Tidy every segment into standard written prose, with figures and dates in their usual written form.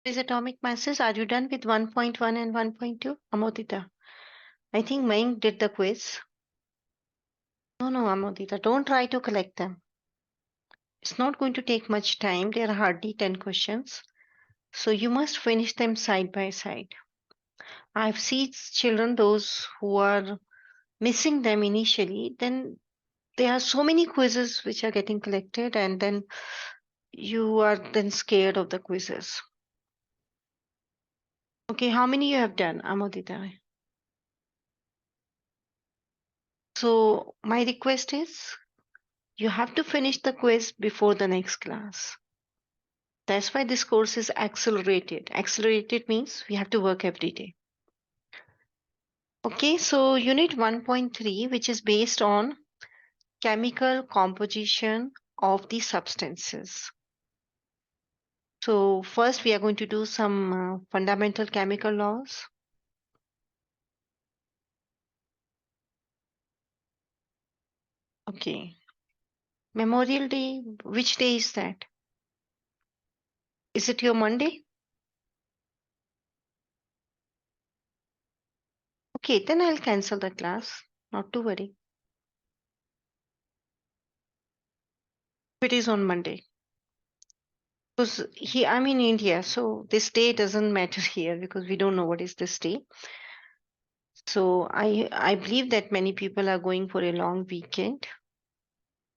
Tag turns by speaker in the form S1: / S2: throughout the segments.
S1: Is atomic masses. Are you done with 1.1 and 1.2? Amodita. I think Mayank did the quiz. No, Amodita, don't try to collect them. It's not going to take much time. There are hardly 10 questions. So you must finish them side by side. I've seen children, those who are missing them initially, then there are so many quizzes which are getting collected, and then you are then scared of the quizzes. Okay, how many you have done, Amodita? So my request is you have to finish the quiz before the next class. That's why this course is accelerated. Accelerated means we have to work every day. Okay, so unit 1.3, which is based on chemical composition of the substances. So first we are going to do some fundamental chemical laws. Okay. Memorial Day, which day is that? Is it your Monday? Okay, then I'll cancel the class. Not to worry. It is on Monday. Because I'm in India, so this day doesn't matter here because we don't know what is this day. So I believe that many people are going for a long weekend.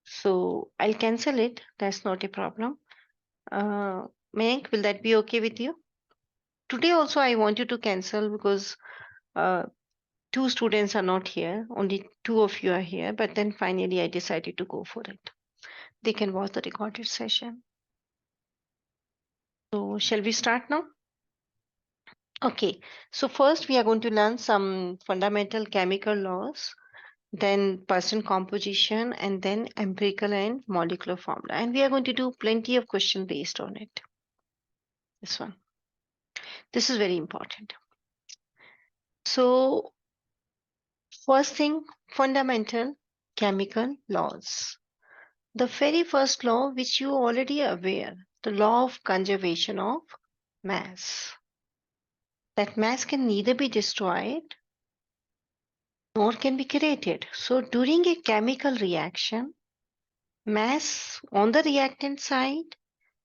S1: So I'll cancel it. That's not a problem. Mayank, will that be okay with you? Today also I want you to cancel because uh, two students are not here. Only two of you are here. But then finally I decided to go for it. They can watch the recorded session. So shall we start now? Okay. So first we are going to learn some fundamental chemical laws, then person composition, and then empirical and molecular formula. And we are going to do plenty of questions based on it. This one. This is very important. So first thing, fundamental chemical laws. The very first law, which you already are aware, the law of conservation of mass. That mass can neither be destroyed nor can be created. So during a chemical reaction, mass on the reactant side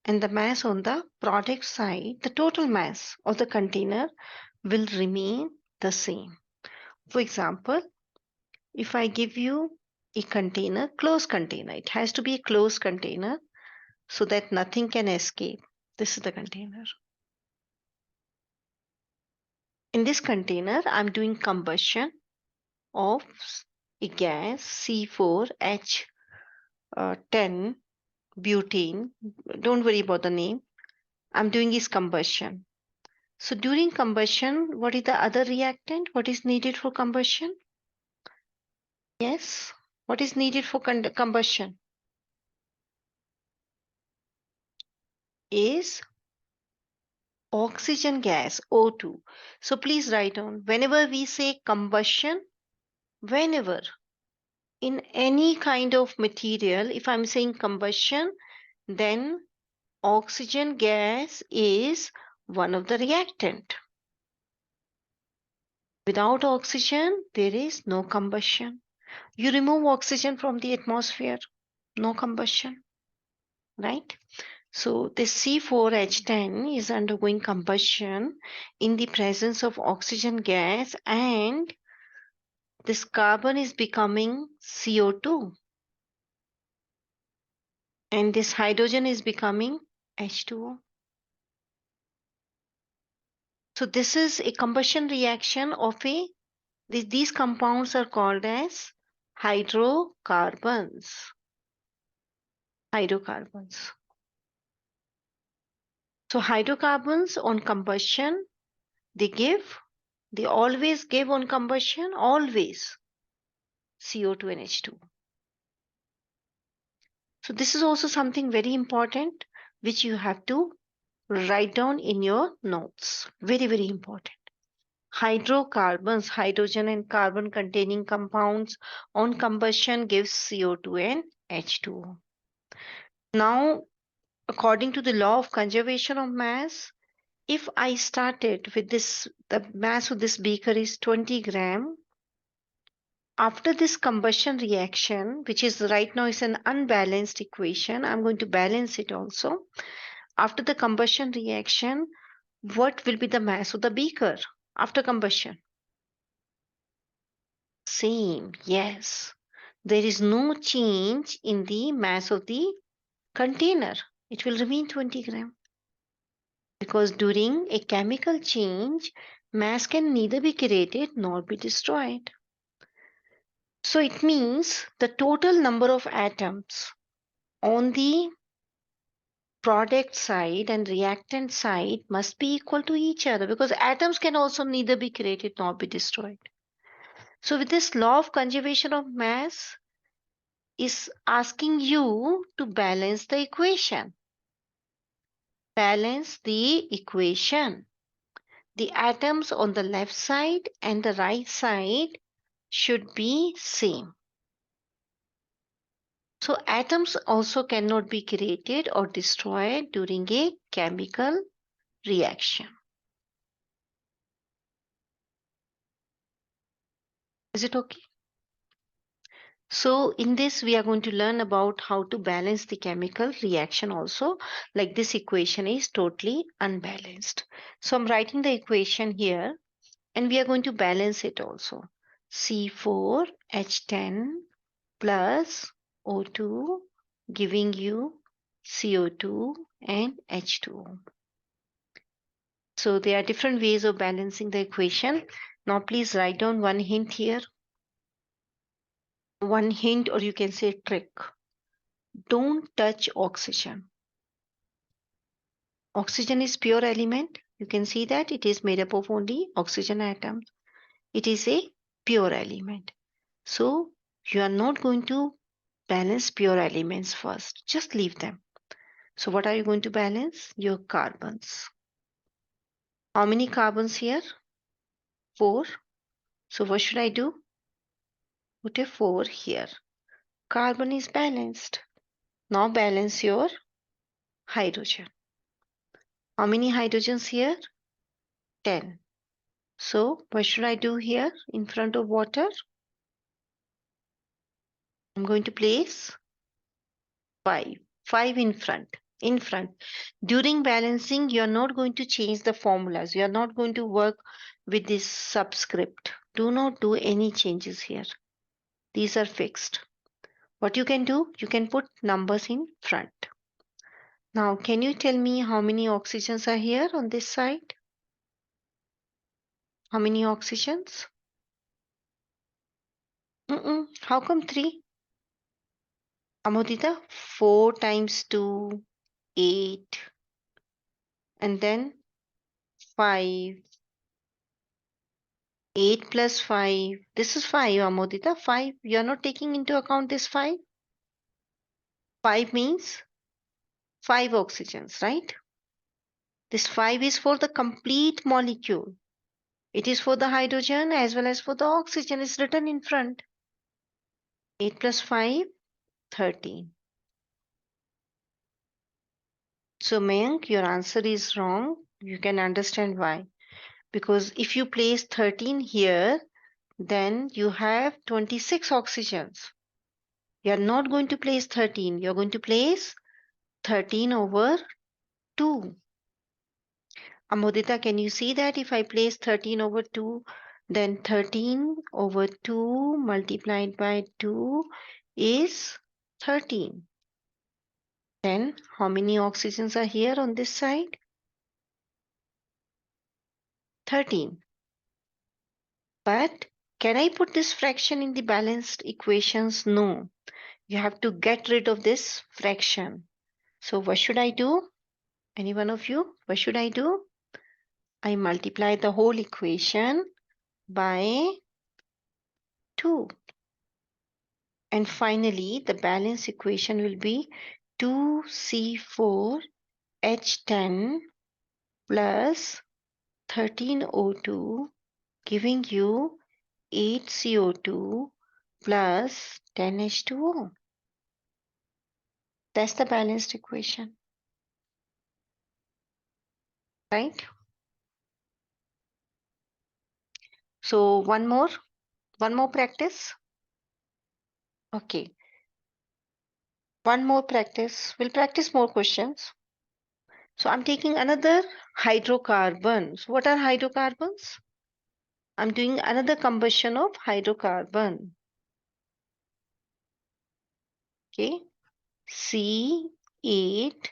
S1: and the mass on the product side, the total mass of the container will remain the same. For example, if I give you a container, closed container, it has to be a closed container so that nothing can escape. This is the container. In this container, I'm doing combustion of a gas C4H10 butane. Don't worry about the name. I'm doing is combustion. So during combustion, what is the other reactant? What is needed for combustion? Yes. What is needed for combustion? Is oxygen gas, O2. So please write down whenever we say combustion, whenever in any kind of material, if I'm saying combustion, then oxygen gas is one of the reactant. Without oxygen, there is no combustion. You remove oxygen from the atmosphere, no combustion, right? So this C4H10 is undergoing combustion in the presence of oxygen gas, and this carbon is becoming CO2 and this hydrogen is becoming H2O. So this is a combustion reaction of these compounds are called as hydrocarbons. Hydrocarbons. So hydrocarbons on combustion, they always give on combustion, always CO2 and H2. So this is also something very important which you have to write down in your notes. Very, very important. Hydrocarbons, hydrogen and carbon containing compounds on combustion gives CO2 and H2O. Now, according to the law of conservation of mass, if I started with this, the mass of this beaker is 20 gram. After this combustion reaction, which is right now is an unbalanced equation, I'm going to balance it also. After the combustion reaction, what will be the mass of the beaker after combustion? Same, yes. There is no change in the mass of the container. It will remain 20 gram. Because during a chemical change, mass can neither be created nor be destroyed. So it means the total number of atoms on the product side and reactant side must be equal to each other, because atoms can also neither be created nor be destroyed. So with this law of conservation of mass is asking you to balance the equation. Balance the equation. The atoms on the left side and the right side should be same. So atoms also cannot be created or destroyed during a chemical reaction. Is it okay? So in this we are going to learn about how to balance the chemical reaction also. Like this equation is totally unbalanced. So I'm writing the equation here and we are going to balance it also. C4H10 plus O2 giving you CO2 and H2O. So there are different ways of balancing the equation. Now please write down one hint here. One hint, or you can say trick. Don't touch oxygen. Oxygen is pure element. You can see that it is made up of only oxygen atoms. It is a pure element. So you are not going to balance pure elements first. Just leave them. So what are you going to balance? Your carbons. How many carbons here? 4. So what should I do? Put a 4 here. Carbon is balanced. Now balance your hydrogen. How many hydrogens here? 10. So what should I do here in front of water? I'm going to place 5. 5 in front. In front. During balancing, you're not going to change the formulas. You're not going to work with this subscript. Do not do any changes here. These are fixed. What you can do, you can put numbers in front. Now, can you tell me how many oxygens are here on this side? How many oxygens? How come 3? Amodita, 4 times 2, 8, and then 5. 8 plus 5. This is 5, Amodita. 5. You are not taking into account this 5. 5 means 5 oxygens, right? This 5 is for the complete molecule. It is for the hydrogen as well as for the oxygen. It's written in front. 8 plus 5, 13. So, Mayank, your answer is wrong. You can understand why. Because if you place 13 here, then you have 26 oxygens. You are not going to place 13. You're going to place 13 over 2. Amodita, can you see that if I place 13 over 2, then 13 over 2 multiplied by 2 is 13. Then how many oxygens are here on this side? 13. But can I put this fraction in the balanced equations? No. You have to get rid of this fraction. So what should I do? Any one of you? What should I do? I multiply the whole equation by 2. And finally, the balance equation will be 2C4H10 plus 13O2 giving you 8CO2 plus 10H2O. That's the balanced equation, right? So one more practice. Okay, one more practice. We'll practice more questions. So I'm taking another hydrocarbons. What are hydrocarbons? I'm doing another combustion of hydrocarbon. Okay, C8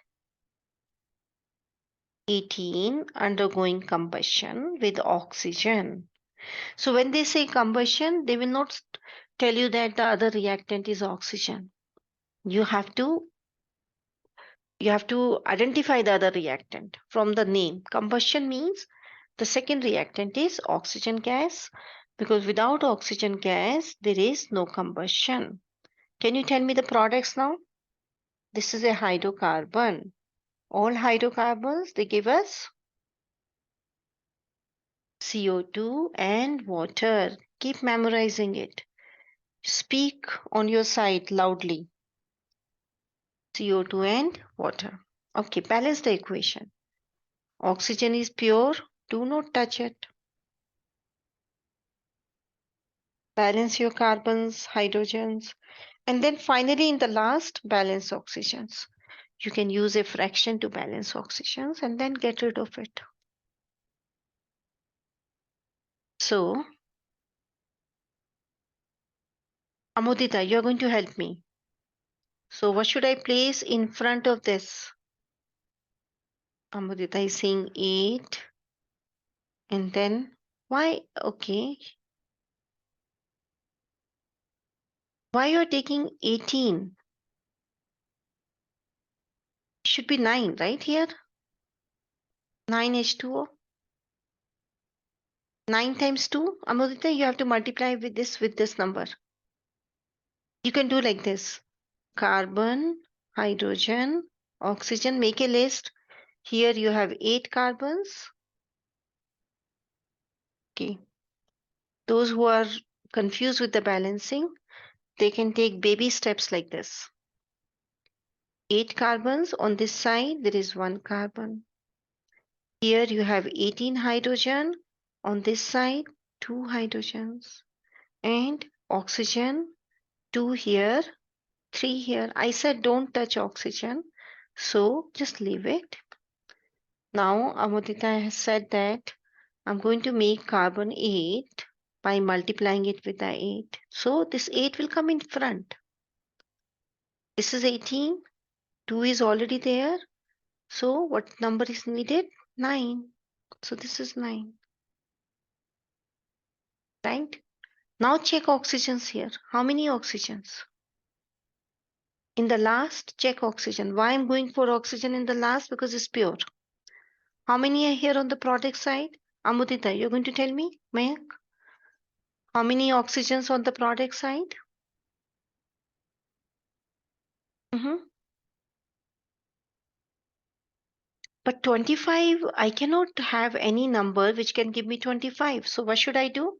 S1: 18 undergoing combustion with oxygen. So when they say combustion, they will not tell you that the other reactant is oxygen. You have to identify the other reactant from the name. Combustion means the second reactant is oxygen gas, because without oxygen gas there is no combustion. Can you tell me the products now? This is a hydrocarbon. All hydrocarbons, they give us CO2 and water. Keep memorizing it. Speak on your side loudly. CO2 and water. Okay, balance the equation. Oxygen is pure. Do not touch it. Balance your carbons, hydrogens, and then finally in the last, balance oxygens. You can use a fraction to balance oxygens and then get rid of it. So, Amodita, you're going to help me. So, what should I place in front of this? Amodita is saying 8. And then, why? Okay. Why you're taking 18? Should be 9, right here? 9H2O. 9 times 2. Amodita, you have to multiply with this number. You can do like this. Carbon, hydrogen, oxygen. Make a list. Here you have 8 carbons. Okay. Those who are confused with the balancing, they can take baby steps like this. 8 carbons. On this side, there is 1 carbon. Here you have 18 hydrogen. On this side, 2 hydrogens. And oxygen, 2 here, 3 here. I said don't touch oxygen, so just leave it. Now Amodita has said that I'm going to make carbon 8 by multiplying it with the 8. So this 8 will come in front. This is 18. 2 is already there. So what number is needed? 9. So this is 9. Right? Now check oxygens here. How many oxygens? In the last, check oxygen. Why I'm going for oxygen in the last? Because it's pure. How many are here on the product side? Amudita, you're going to tell me? Mayank? How many oxygens on the product side? Mhm. But 25, I cannot have any number which can give me 25. So what should I do?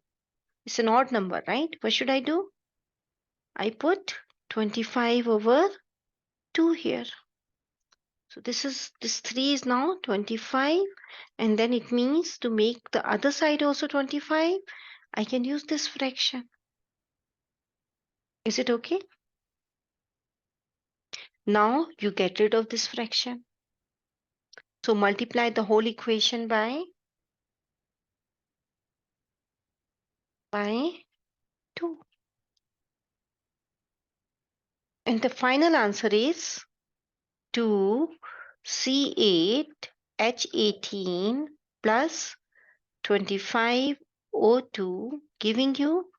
S1: It's an odd number, right? What should I do? I put 25 over 2 here. So this 3 is now 25, and then it means to make the other side also 25, I can use this fraction. Is it okay? Now you get rid of this fraction. So multiply the whole equation by 2. And the final answer is 2C8H18 plus 25O2, giving you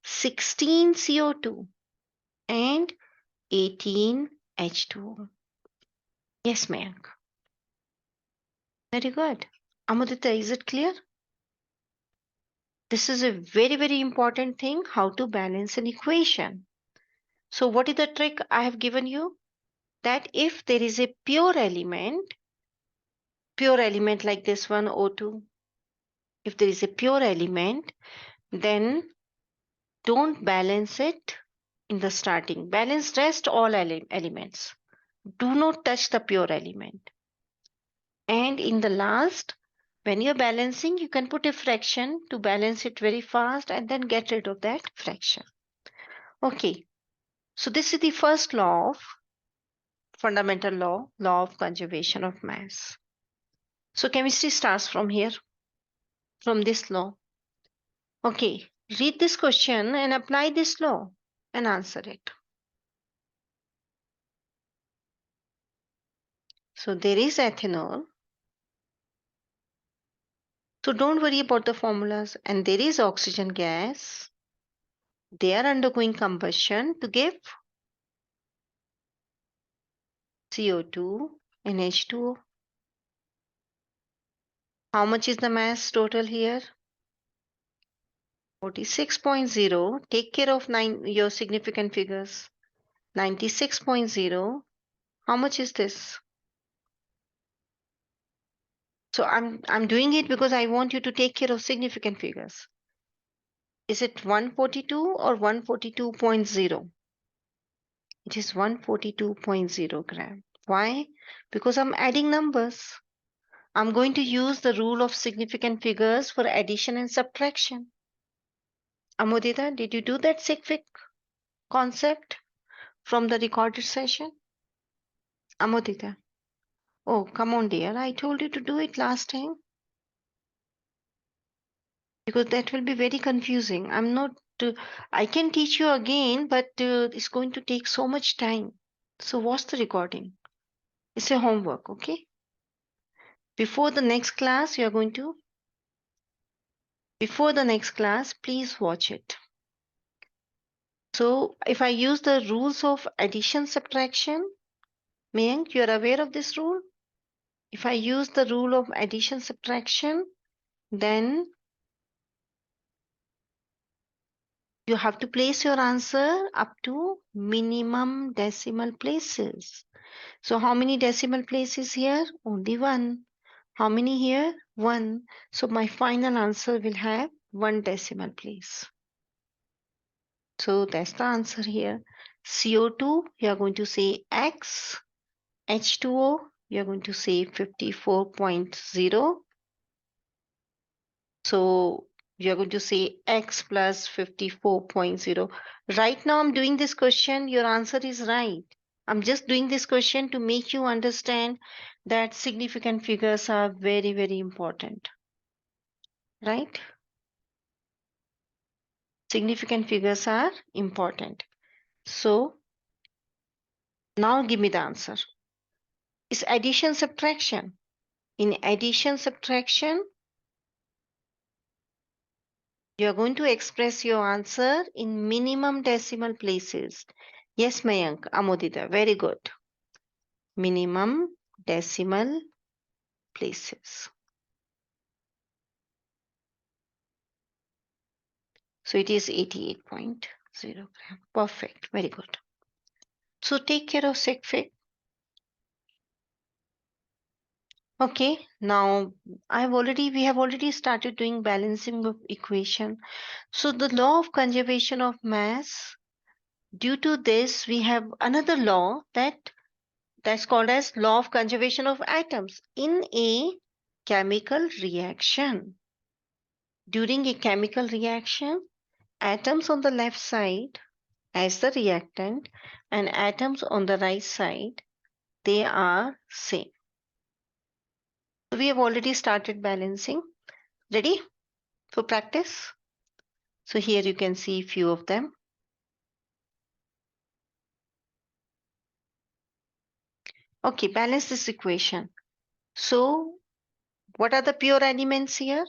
S1: 16 CO2 and 18 H2O. Yes, Mayank. Very good. Amudita, is it clear? This is a very, very important thing, how to balance an equation. So what is the trick I have given you? That if there is a pure element like this one, O2, if there is a pure element, then don't balance it in the starting. Balance rest all elements. Do not touch the pure element. And in the last, When you're balancing, you can put a fraction to balance it very fast and then get rid of that fraction. Okay, so this is the first law of fundamental law of conservation of mass. So chemistry starts from here, from this law. Okay, read this question and apply this law and answer it. So there is ethanol. So don't worry about the formulas. And there is oxygen gas. They are undergoing combustion to give CO2 and H2O. How much is the mass total here? 46.0. Take care of your significant figures. 96.0. How much is this? So I'm doing it because I want you to take care of significant figures. Is it 142 or 142.0? It is 142.0 gram. Why? Because I'm adding numbers. I'm going to use the rule of significant figures for addition and subtraction. Amodita, did you do that sigfic concept from the recorded session? Amodita. Oh, come on, dear. I told you to do it last time because that will be very confusing. I can teach you again, but it's going to take so much time. So, watch the recording. It's a homework, okay? Before the next class, you are going to, before the next class, please watch it. So, if I use the rules of addition subtraction, Mayank, you are aware of this rule? If I use the rule of addition subtraction, then you have to place your answer up to minimum decimal places. So how many decimal places here? Only one. How many here? One. So my final answer will have one decimal place. So that's the answer here. CO2, you are going to say X. H2O, you are going to say 54.0. So you're going to say x plus 54.0. Right now I'm doing this question. Your answer is right. I'm just doing this question to make you understand that significant figures are very, very important. Right? Significant figures are important. So now give me the answer. It's addition subtraction. In addition subtraction, you're going to express your answer in minimum decimal places. Yes, Mayank, Amodita, very good. Minimum decimal places. So it is 88.0 gram. Perfect, very good. So take care of SecFig. Okay, now we have already started doing balancing of equation. So the law of conservation of mass, due to this, we have another law that's called as law of conservation of atoms in a chemical reaction. During a chemical reaction, atoms on the left side as the reactant and atoms on the right side, they are same. So we have already started balancing. Ready for practice? So here you can see few of them. Okay, balance this equation. So what are the pure elements here?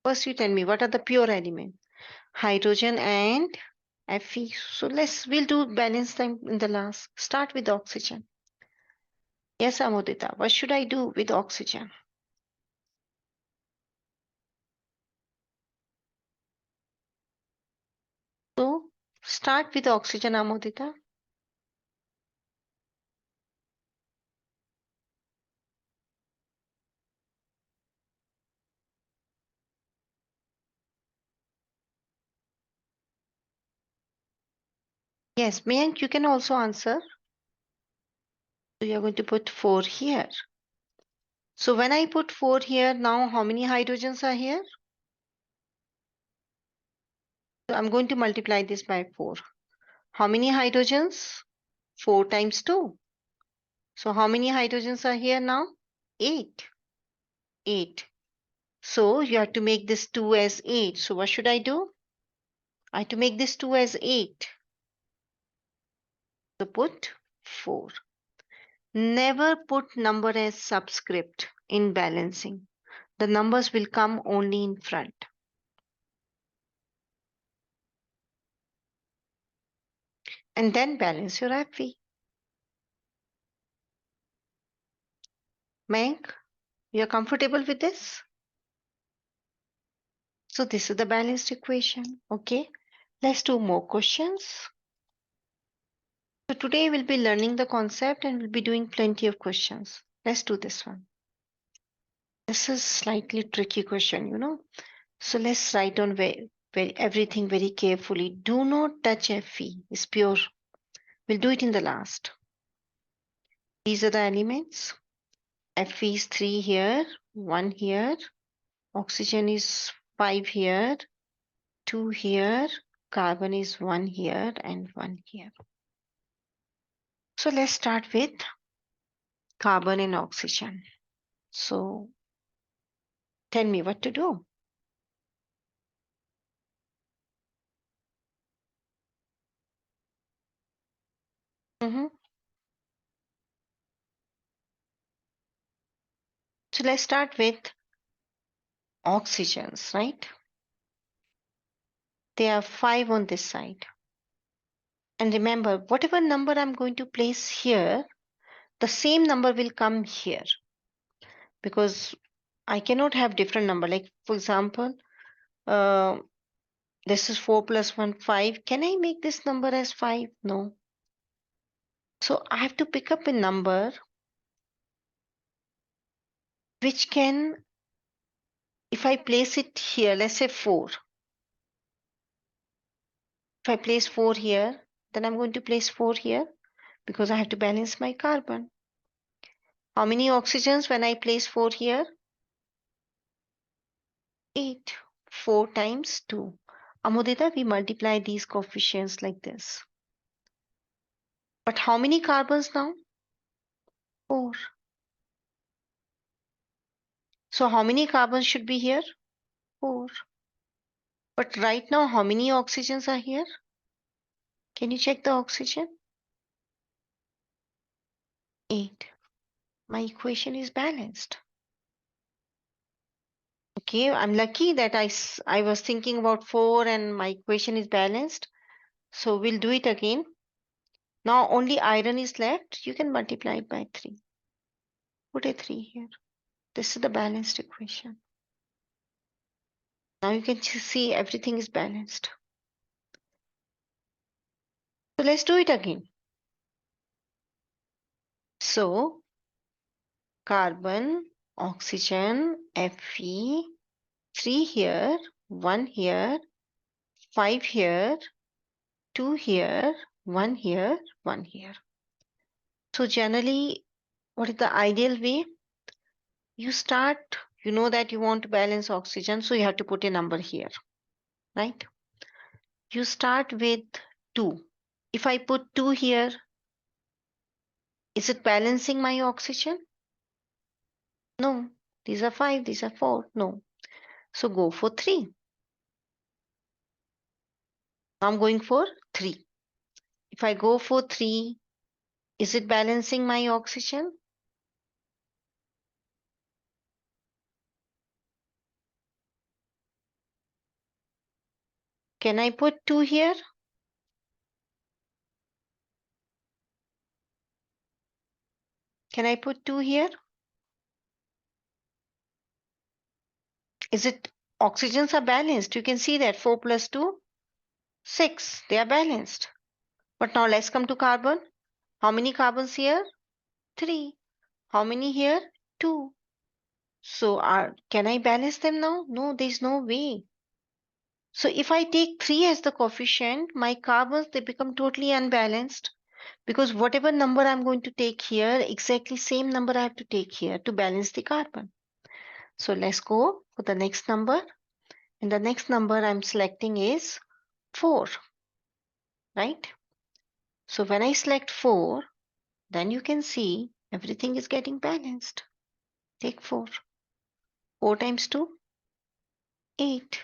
S1: First you tell me what are the pure elements? Hydrogen and Fe. So we'll do balance them in the last. Start with oxygen. Yes, Amodita, what should I do with oxygen? So start with oxygen, Amodita. Yes, Mayank, you can also answer. So you're going to put 4 here. So when I put 4 here, now how many hydrogens are here? So I'm going to multiply this by 4. How many hydrogens? 4 times 2. So how many hydrogens are here now? 8. 8. So you have to make this 2 as 8. So what should I do? I have to make this 2 as 8. So put 4. Never put number as subscript in balancing. The numbers will come only in front. And then balance your FV. Meg, you're comfortable with this? So this is the balanced equation. Okay, let's do more questions. So today we'll be learning the concept and we'll be doing plenty of questions. Let's do this one. This is slightly tricky question. So let's write on everything very carefully. Do not touch Fe. It's pure. We'll do it in the last. These are the elements. Fe is 3 here, 1 here. Oxygen is 5 here, 2 here. Carbon is 1 here and 1 here. So let's start with carbon and oxygen. So tell me what to do. Mhm. So let's start with oxygens, right? There are 5 on this side. And remember, whatever number I'm going to place here, the same number will come here because I cannot have different number. Like for example, uh, this is 4 plus 1, 5. Can I make this number as 5? No. So I have to pick up a number which can, if I place it here, let's say 4. If I place 4 here, then I'm going to place 4 here because I have to balance my carbon. How many oxygens when I place 4 here? 8. 4 times 2. Amudita, we multiply these coefficients like this. But how many carbons now? 4. So how many carbons should be here? 4. But right now, how many oxygens are here? Can you check the oxygen? 8. My equation is balanced. Okay, I'm lucky that I was thinking about 4 and my equation is balanced. So we'll do it again. Now only iron is left. You can multiply it by 3. Put a 3 here. This is the balanced equation. Now you can see everything is balanced. So let's do it again. So carbon, oxygen, Fe, 3 here, 1 here, 5 here, 2 here, 1 here, 1 here. So generally, what is the ideal way? You start, you know that you want to balance oxygen, so you have to put a number here, right? You start with 2. If I put 2 here, is it balancing my oxygen? No. These are 5, these are 4. No. So go for 3. I'm going for 3. If I go for 3, is it balancing my oxygen? Can I put 2 here? Can I put 2 here? Is it oxygens are balanced? You can see that 4 plus 2, 6. They are balanced. But now let's come to carbon. How many carbons here? 3. How many here? 2. So can I balance them now? No, there's no way. So if I take 3 as the coefficient, my carbons, they become totally unbalanced. because whatever number I'm going to take here, exactly same number I have to take here to balance the carbon. So let's go for the next number. And the next number I'm selecting is 4, right? So when I select 4, then you can see everything is getting balanced. Take 4. 4 times 2, 8.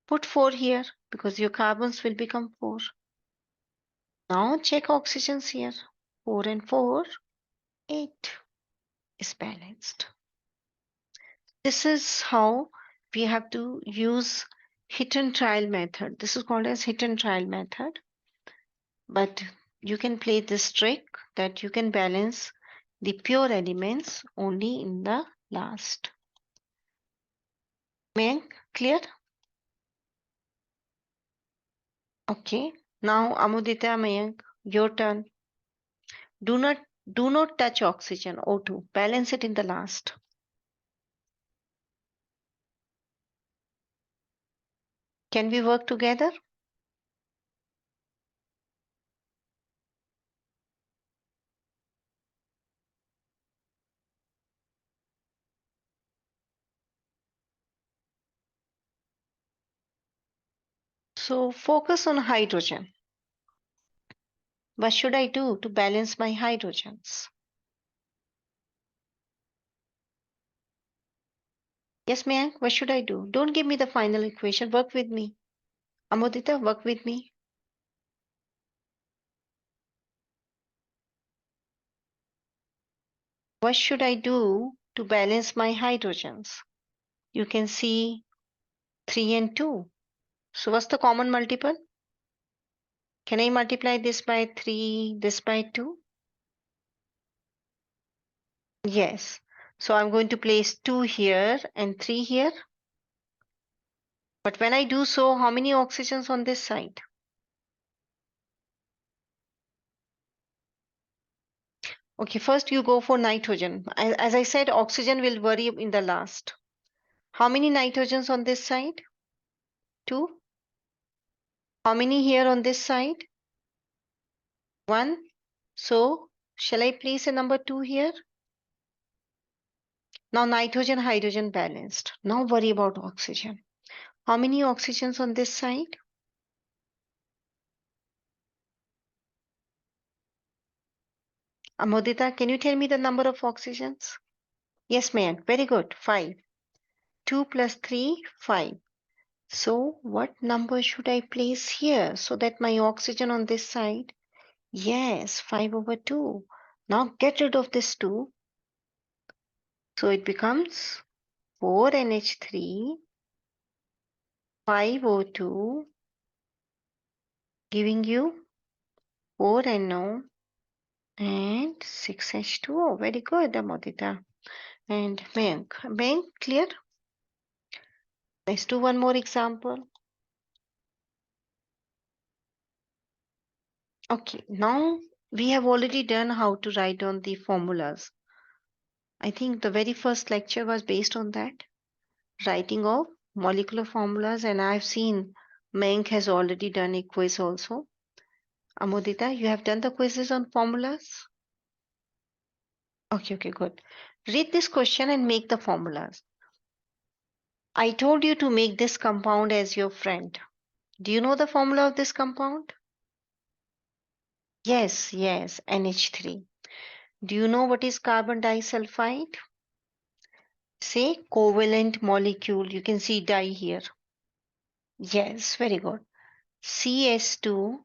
S1: Put 4 here because your carbons will become 4. Now check oxygens here. 4 and 4, 8 is balanced. This is how we have to use hit and trial method. This is called as hit and trial method. But you can play this trick that you can balance the pure elements only in the last. Mayank, clear? Okay. Now Amudita, Mayank, your turn. Do not do not touch oxygen O2. Balance it in the last. Can we work together? So focus on hydrogen. What should I do to balance my hydrogens? Yes, Mayank, what should I do? Don't give me the final equation. Work with me. Amodita, work with me. What should I do to balance my hydrogens? You can see 3 and 2. So what's the common multiple? Can I multiply this by 3, this by 2? Yes. So I'm going to place 2 here and 3 here. But when I do so, how many oxygens on this side? Okay, first you go for nitrogen. As I said, oxygen will vary in the last. How many nitrogens on this side? 2. How many here on this side? 1. So, shall I place a number 2 here? Now nitrogen, hydrogen balanced. Now worry about oxygen. How many oxygens on this side? Amodita, can you tell me the number of oxygens? Yes, Mayank. Very good. 5. 2 plus 3, 5. So, what number should I place here so that my oxygen on this side? Yes, 5 over 2. Now get rid of this 2. So it becomes 4NH3, 5O2, giving you 4NO and 6H2O. Very good, Amodita. And Mayank. Mayank, clear? Let's do one more example. Okay, now we have already done how to write down the formulas. I think the very first lecture was based on that, writing of molecular formulas, and I've seen Mayank has already done a quiz also. Amodita, you have done the quizzes on formulas? Okay, good. Read this question and make the formulas. I told you to make this compound as your friend. Do you know the formula of this compound? Yes, NH3. Do you know what is carbon disulfide? Say covalent molecule. You can see di here. Yes, very good. CS2.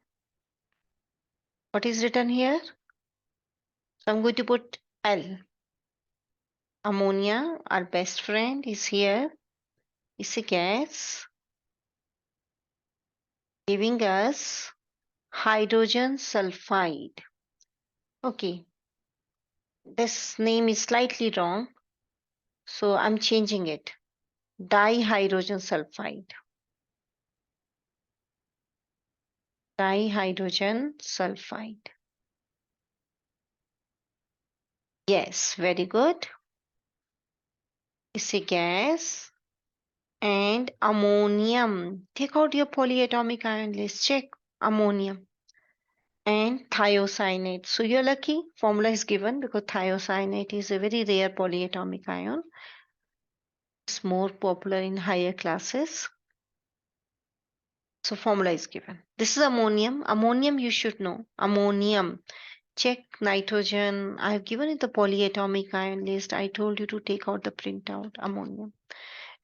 S1: What is written here? So I'm going to put L. Ammonia, our best friend, is here. It's a gas giving us hydrogen sulfide. Okay, this name is slightly wrong, so I'm changing it. Dihydrogen sulfide. Dihydrogen sulfide. Yes, very good. It's a gas. And ammonium. Take out your polyatomic ion list. Check ammonium. and thiocyanate. So you're lucky, formula is given because thiocyanate is a very rare polyatomic ion. It's more popular in higher classes. So formula is given. This is ammonium. Ammonium you should know. Ammonium. Check nitrogen. I have given it the polyatomic ion list. I told you to take out the printout. Ammonium.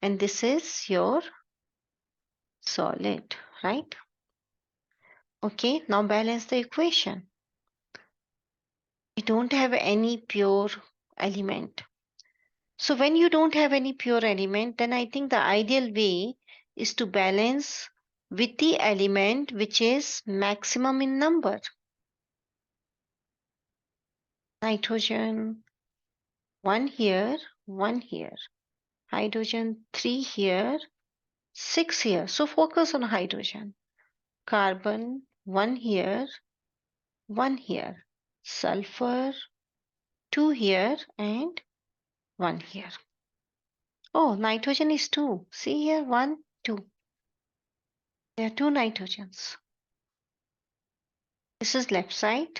S1: And this is your solid, right? Okay, now balance the equation. We don't have any pure element. So when you don't have any pure element, then I think the ideal way is to balance with the element which is maximum in number. Nitrogen, one here, one here. Hydrogen, three here, six here. So focus on hydrogen. Carbon, one here, one here. Sulfur, two here, and one here. Oh, nitrogen is two. See here, one, two. There are two nitrogens. This is left side,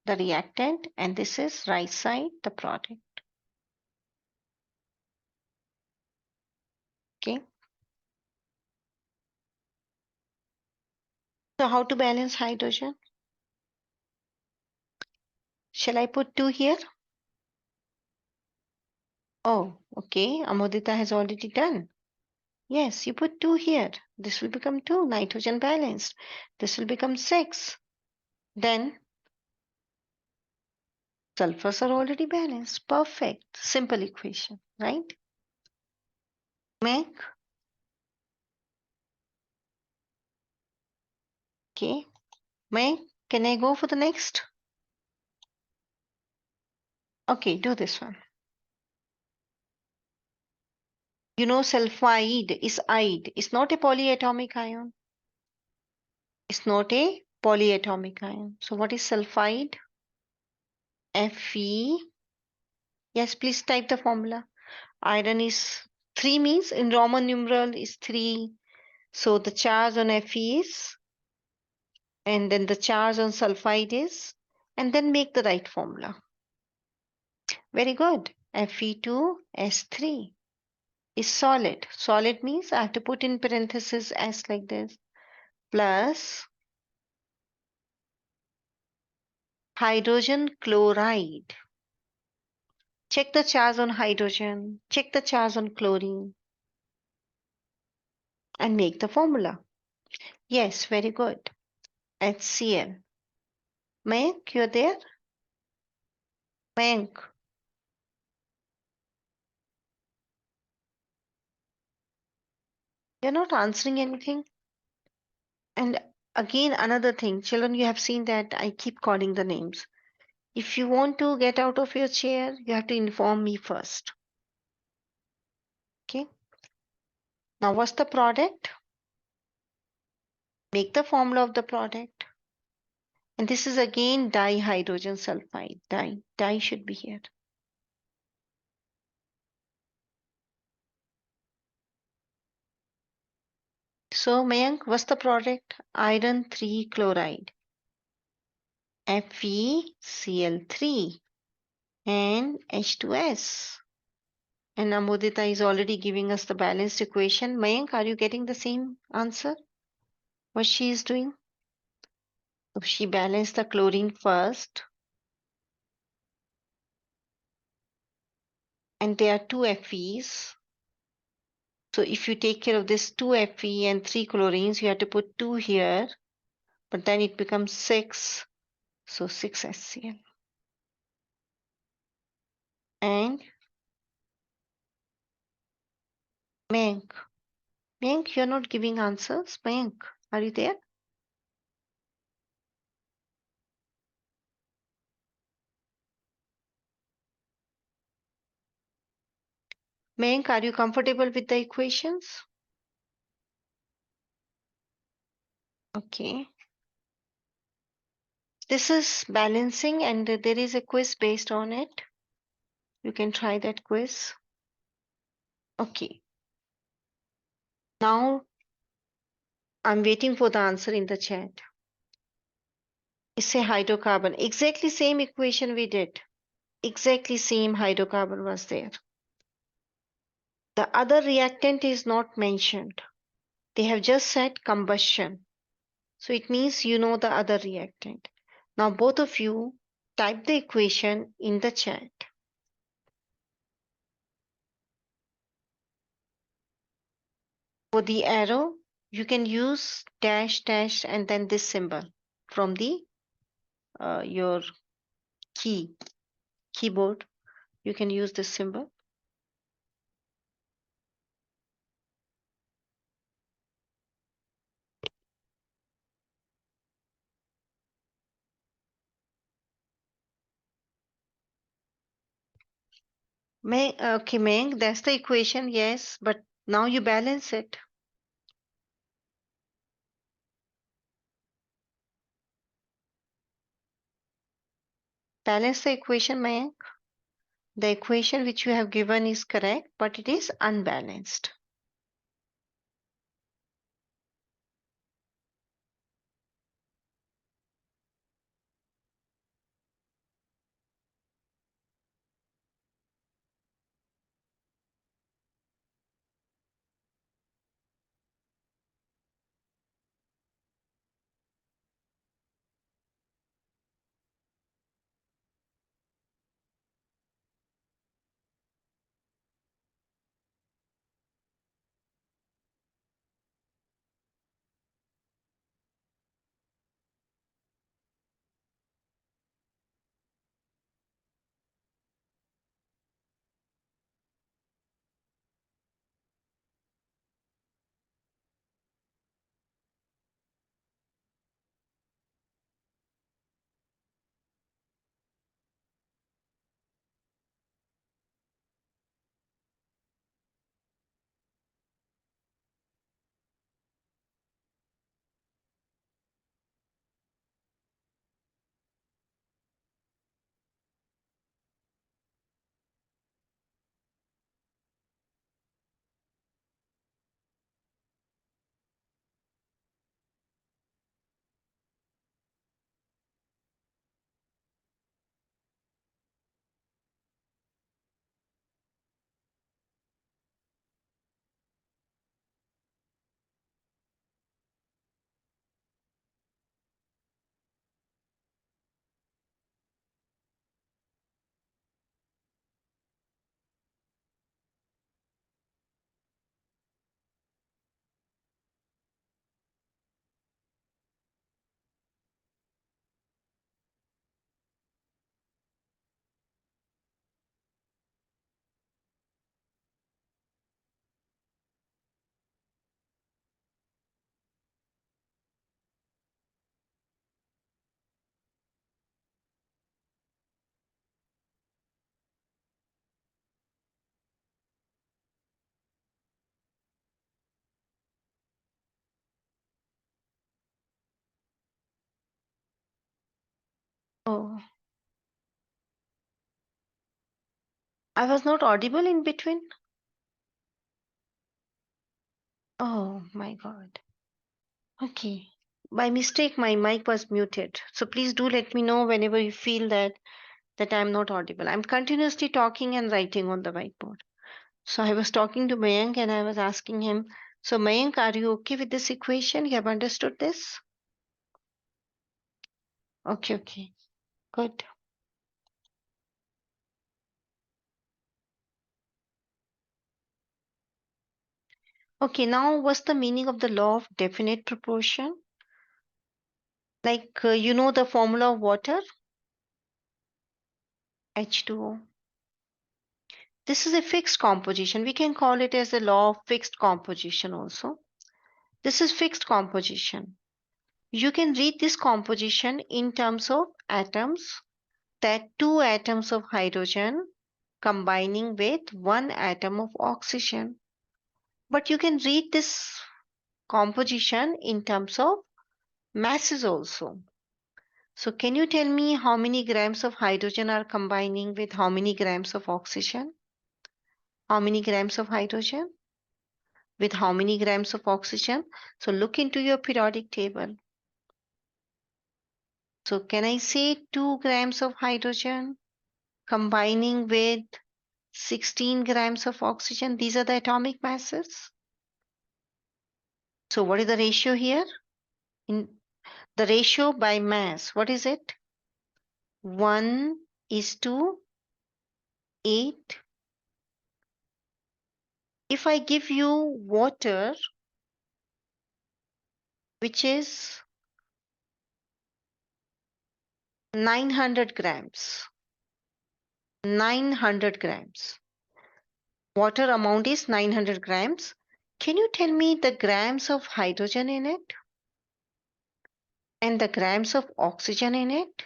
S1: the reactant, and this is right side, the product. Okay. So how to balance hydrogen? Shall I put two here? Oh, okay. Amodita has already done. Yes, you put two here. This will become two, nitrogen balanced. This will become six. Then sulfurs are already balanced. Perfect. Simple equation, right? Make. Okay. Make. Can I go for the next? Okay, do this one. You know, sulfide is ide. It's not a polyatomic ion. It's not a polyatomic ion. So what is sulfide? Fe. Yes, please type the formula. Iron is 3 means in Roman numeral is 3. So the charge on Fe is, and then the charge on sulfide is, and then make the right formula. Very good. Fe2S3 is solid. Solid means I have to put in parentheses S like this, plus hydrogen chloride. Check the charge on hydrogen, check the charge on chlorine, and make the formula. Yes, very good. HCl. Mayank, you're there? Mayank, you're not answering anything. And again, another thing, children, you have seen that I keep calling the names. If you want to get out of your chair, you have to inform me first. Okay. Now, what's the product? Make the formula of the product. And this is again dihydrogen sulfide. Di should be here. So, Mayank, what's the product? Iron 3 chloride. FeCl3 and H2S. And Amodita is already giving us the balanced equation. Mayank, are you getting the same answer? What she is doing? So she balanced the chlorine first. And there are two Fe's. So if you take care of this two Fe and three chlorines, you have to put two here. But then it becomes six. So 6 HCl. And Mayank. Mayank, you're not giving answers. Mayank, are you there? Mayank, are you comfortable with the equations? Okay. This is balancing and there is a quiz based on it. You can try that quiz. Okay. Now I'm waiting for the answer in the chat. It's a hydrocarbon. Exactly same equation we did. Exactly same hydrocarbon was there. The other reactant is not mentioned. They have just said combustion. So it means you know the other reactant. Now both of you type the equation in the chat. For the arrow, you can use dash dash and then this symbol from the your keyboard. You can use this symbol. Okay, Meng, that's the equation, yes, but now you balance it. Balance the equation, Meng. The equation which you have given is correct, but it is unbalanced. Oh, I was not audible in between. Oh my God. Okay. By mistake, my mic was muted. So please do let me know whenever you feel that I'm not audible. I'm continuously talking and writing on the whiteboard. So I was talking to Mayank and I was asking him, so Mayank, are you okay with this equation? You have understood this? Okay, okay. Good. Okay, now what's the meaning of the law of definite proportion? Like, you know the formula of water, H2O. This is a fixed composition. We can call it as the law of fixed composition also. This is fixed composition. You can read this composition in terms of atoms, that two atoms of hydrogen combining with one atom of oxygen. But you can read this composition in terms of masses also. So, can you tell me how many grams of hydrogen are combining with how many grams of oxygen? How many grams of hydrogen with how many grams of oxygen? So, look into your periodic table. So can I say 2 grams of hydrogen combining with 16 grams of oxygen? These are the atomic masses. So what is the ratio here? In the ratio by mass, what is it? 1 is to 8. If I give you water, which is 900 grams, 900 grams. Water amount is 900 grams. Can you tell me the grams of hydrogen in it and the grams of oxygen in it?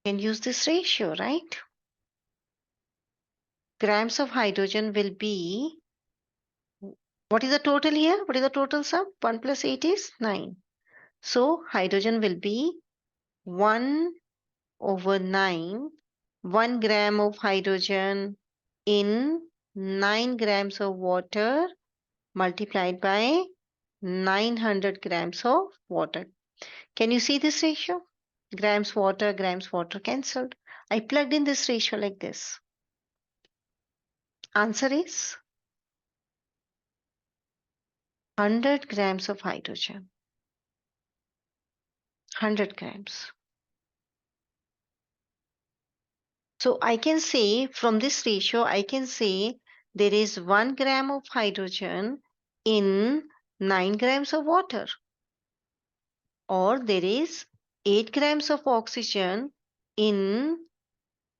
S1: Can use this ratio, right? Grams of hydrogen will be, what is the total here? What is the total sum? 1 plus 8 is 9. So hydrogen will be 1 over 9. 1 gram of hydrogen in 9 grams of water multiplied by 900 grams of water. Can you see this ratio? Grams water cancelled. I plugged in this ratio like this. Answer is 100 grams of hydrogen. 100 grams. So I can say from this ratio, I can say there is 1 gram of hydrogen in 9 grams of water, or there is 8 grams of oxygen in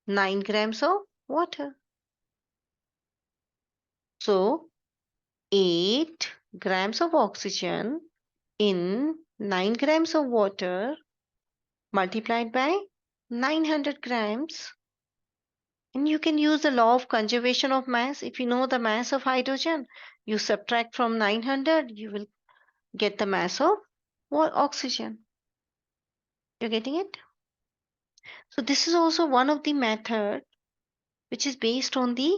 S1: 9 grams of water. So 8 grams of oxygen in 9 grams of water multiplied by 900 grams. And you can use the law of conservation of mass. If you know the mass of hydrogen, you subtract from 900, you will get the mass of oxygen. You're getting it? So this is also one of the method which is based on the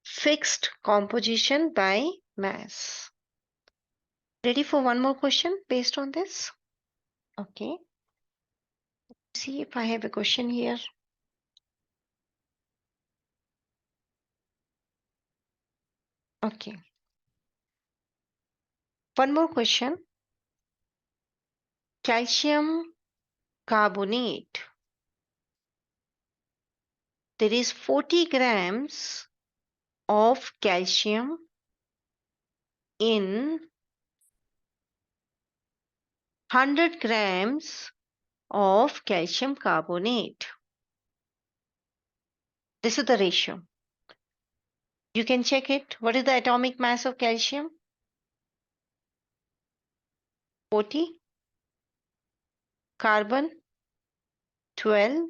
S1: fixed composition by mass. Ready for one more question based on this? Okay. See if I have a question here. Okay. One more question. Calcium carbonate. There is 40 grams of calcium in 100 grams of calcium carbonate. This is the ratio. You can check it. What is the atomic mass of calcium? 40. Carbon 12.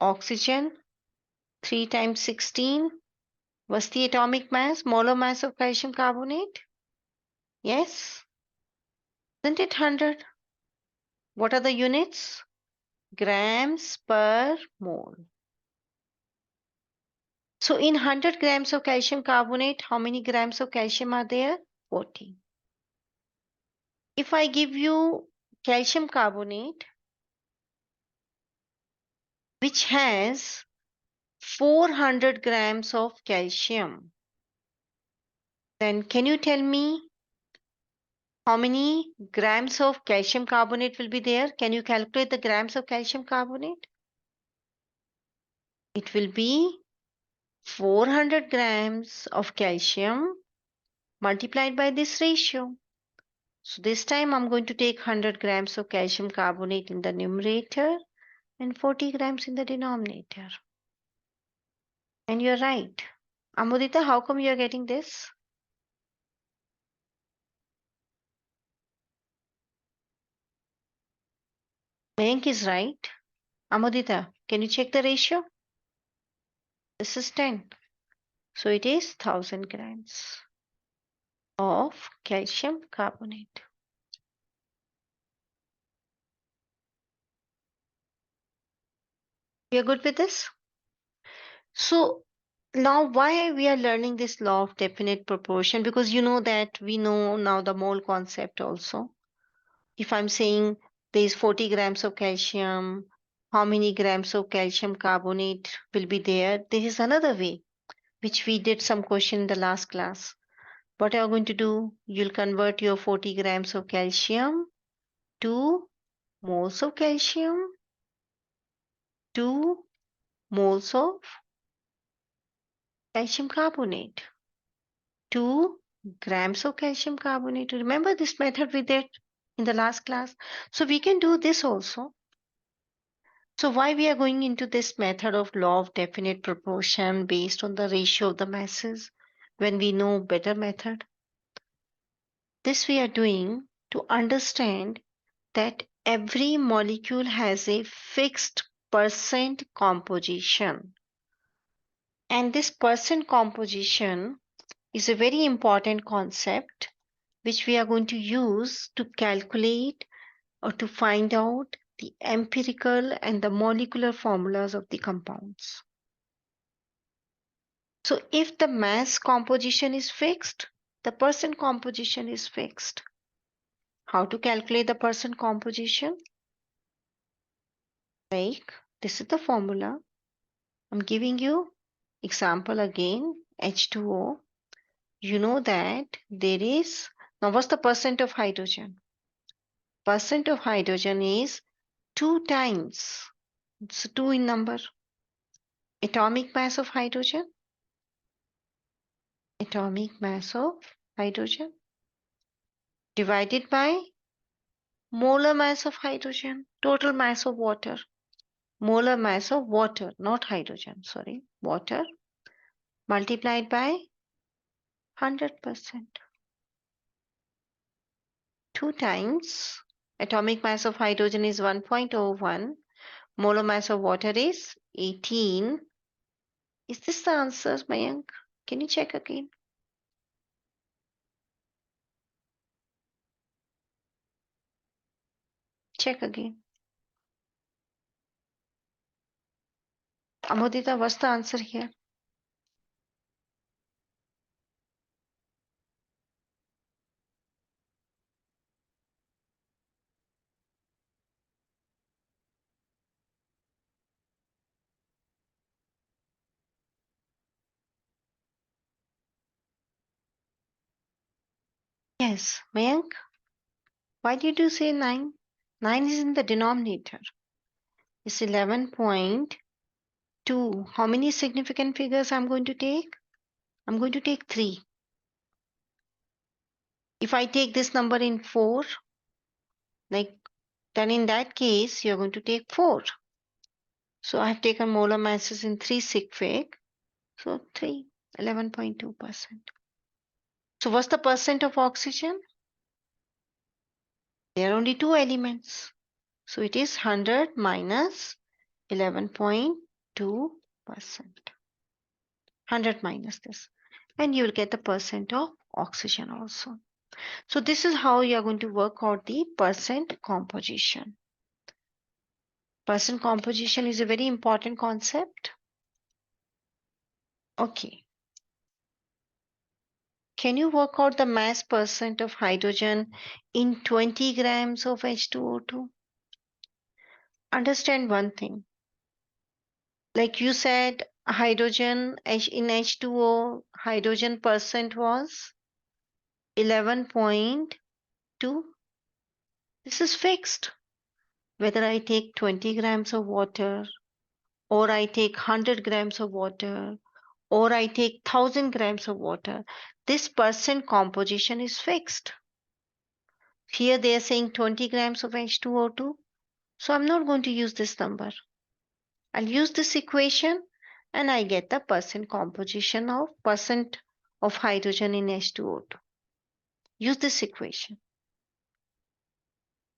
S1: Oxygen 3 times 16. What's the atomic mass, molar mass of calcium carbonate? Yes. Isn't it 100? What are the units? Grams per mole. So in 100 grams of calcium carbonate, how many grams of calcium are there? 40. If I give you calcium carbonate, which has 400 grams of calcium, then can you tell me how many grams of calcium carbonate will be there? Can you calculate the grams of calcium carbonate? It will be 400 grams of calcium multiplied by this ratio. So this time I'm going to take 100 grams of calcium carbonate in the numerator and 40 grams in the denominator. And you're right. Amudita, how come you're getting this? Mayank is right. Amudita, can you check the ratio? This is 10. So it is 1000 grams of calcium carbonate. You're good with this? So now why we are learning this law of definite proportion? Because you know that we know now the mole concept also. If I'm saying there is 40 grams of calcium, how many grams of calcium carbonate will be there? There is another way, which we did some question in the last class. What are you going to do? You'll convert your 40 grams of calcium to moles of calcium to moles of calcium carbonate. 2 grams of calcium carbonate. Remember this method we did in the last class? So we can do this also. So why we are going into this method of law of definite proportion based on the ratio of the masses when we know better method? This we are doing to understand that every molecule has a fixed percent composition. And this percent composition is a very important concept which we are going to use to calculate or to find out the empirical and the molecular formulas of the compounds. So if the mass composition is fixed, the percent composition is fixed. How to calculate the percent composition? Like this is the formula. I'm giving you example again, H2O. You know that there is, now what's the percent of hydrogen? Percent of hydrogen is 2 times, it's 2 in number, atomic mass of hydrogen, atomic mass of hydrogen divided by molar mass of hydrogen, total mass of water, molar mass of water, not hydrogen, sorry, water, multiplied by 100%. 2 times atomic mass of hydrogen is 1.01, molar mass of water is 18. Is this the answer, Mayank? Can you check again? Check again. Amodita, what's the answer here? Yes, Mayank, why did you say 9? 9 is in the denominator. It's 11.2. How many significant figures I'm going to take? I'm going to take 3. If I take this number in 4, like, then in that case, you're going to take 4. So I've taken molar masses in 3 sig fig. So 3, 11.2%. So what's the percent of oxygen? There are only 2 elements. So it is 100 minus 11.2%. 100 minus this. And you will get the percent of oxygen also. So this is how you are going to work out the percent composition. Percent composition is a very important concept. Okay. Can you work out the mass percent of hydrogen in 20 grams of H2O2? Understand one thing. Like you said, hydrogen in H2O, hydrogen percent was 11.2. This is fixed. Whether I take 20 grams of water, or I take 100 grams of water, or I take 1000 grams of water, this percent composition is fixed. Here they are saying 20 grams of H2O2. So I'm not going to use this number. I'll use this equation and I get the percent composition of percent of hydrogen in H2O2. Use this equation.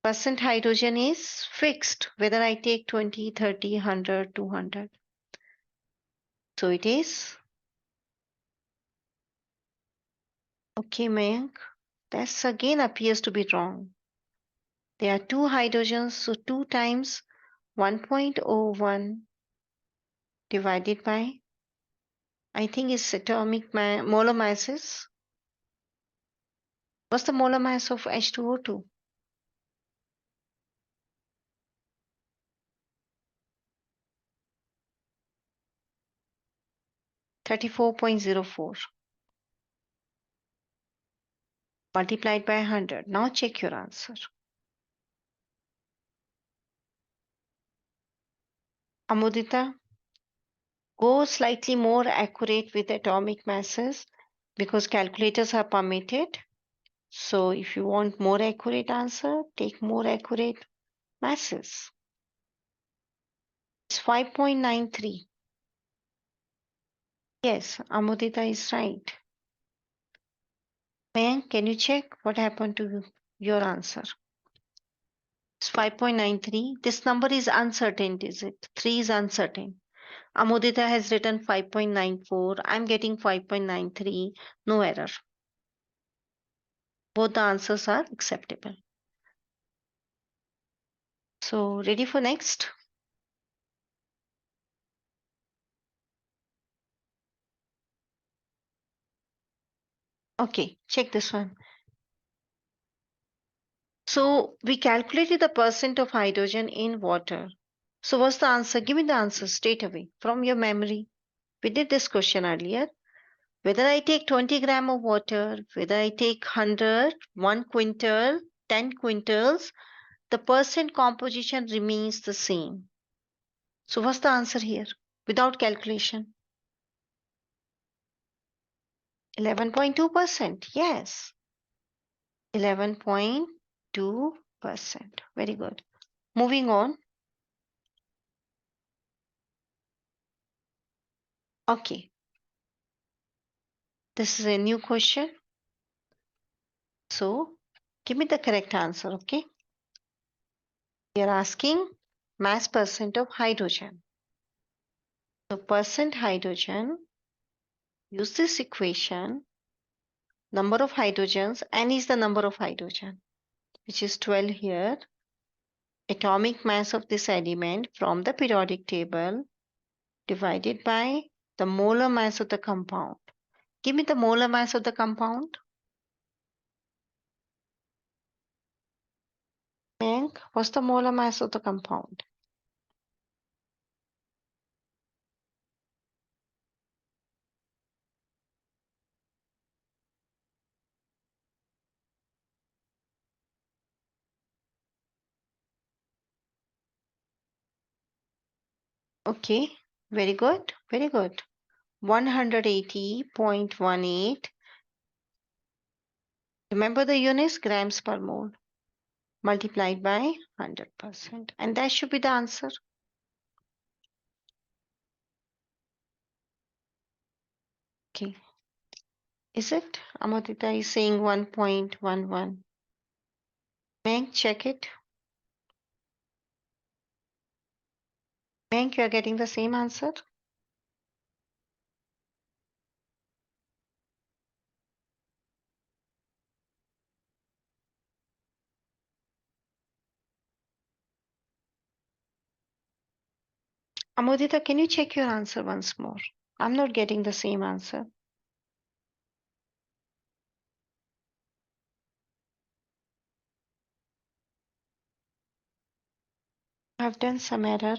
S1: Percent hydrogen is fixed whether I take 20, 30, 100, 200. So it is, okay, Mayank, that again appears to be wrong. There are 2 hydrogens, so 2 times 1.01 divided by, I think it's atomic molar masses. What's the molar mass of H2O2? 34.04 multiplied by 100. Now check your answer. Amudita, go slightly more accurate with atomic masses because calculators are permitted. So if you want more accurate answer, take more accurate masses. It's 5.93. Yes, Amudita is right. Mayank, can you check what happened to your answer? It's 5.93. This number is uncertain, is it? 3 is uncertain. Amudita has written 5.94. I'm getting 5.93. No error. Both the answers are acceptable. So, ready for next? Okay, check this one. So, we calculated the percent of hydrogen in water. So, what's the answer? Give me the answer straight away from your memory. We did this question earlier. Whether I take 20 gram of water, whether I take 100, 1 quintal, 10 quintals, the percent composition remains the same. So what's the answer here without calculation? 11.2%. Yes, 11.2%. Very good. Moving on. Okay, this is a new question. So give me the correct answer, okay? We are asking mass percent of hydrogen. So percent hydrogen, use this equation, number of hydrogens, n is the number of hydrogen, which is 12 here, atomic mass of this element from the periodic table divided by the molar mass of the compound. Give me the molar mass of the compound. Hank, what's the molar mass of the compound? Okay, very good, very good. 180.18. Remember the units, grams per mole, multiplied by 100%. And that should be the answer. Okay. Is it? Amadita is saying 1.11. Mank, check it. Mank, you are getting the same answer? Amodita, can you check your answer once more? I'm not getting the same answer. I've done some error.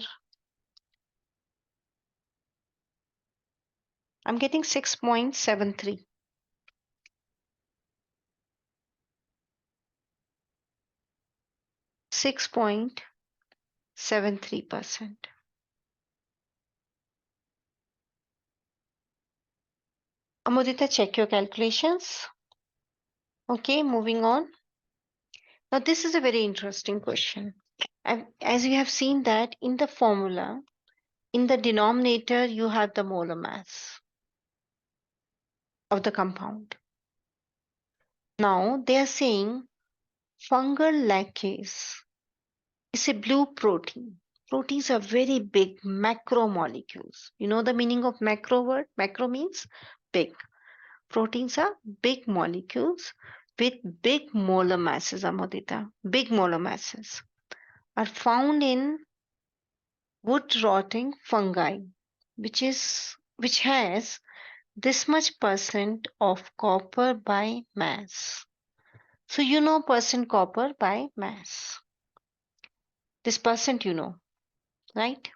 S1: I'm getting 6.73. 6.73%. Amodita, check your calculations. Okay, moving on. Now, this is a very interesting question. As you have seen that in the formula, in the denominator, you have the molar mass of the compound. Now, they are saying fungal lacase is a blue protein. Proteins are very big macromolecules. You know the meaning of macro word? Macro means big. Proteins are big molecules with big molar masses, Amodita. Big molar masses are found in wood rotting fungi, which has this much percent of copper by mass. So you know percent copper by mass. This percent you know, right?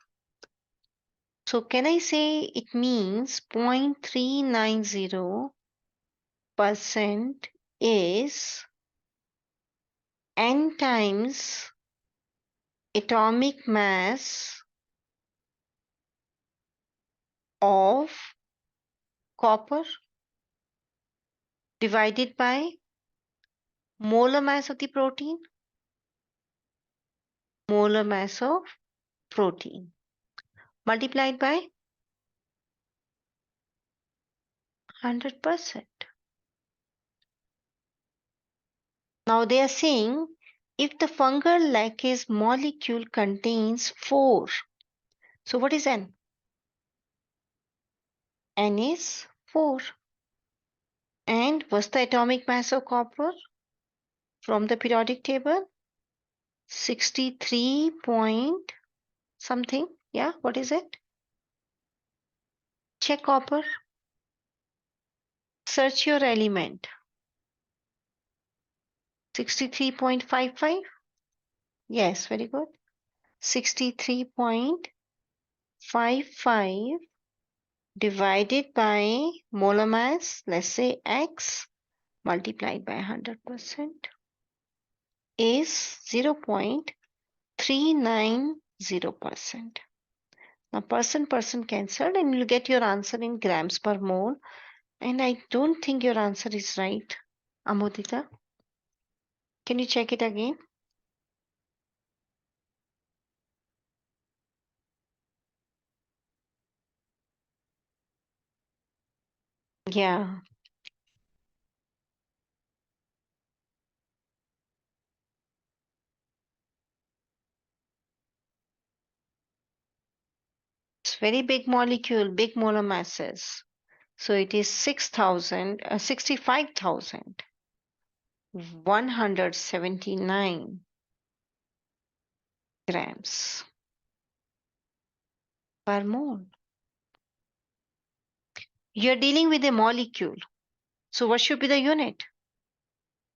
S1: So can I say it means 0.390% is n times atomic mass of copper divided by molar mass of the protein, molar mass of protein multiplied by 100%. Now they are saying if the fungal lacase molecule contains 4, so what is N? N is 4. And what's the atomic mass of copper from the periodic table? 63 point something. Yeah, what is it? Check copper. Search your element. 63.55. Yes, very good. 63.55 divided by molar mass, let's say X, multiplied by 100% is 0.390%. Now, person cancelled, and you'll get your answer in grams per mole. And I don't think your answer is right, Amodita. Can you check it again? Yeah, it's very big molecule, big molar masses. So it is 65,179 grams per mole. You're dealing with a molecule. So what should be the unit?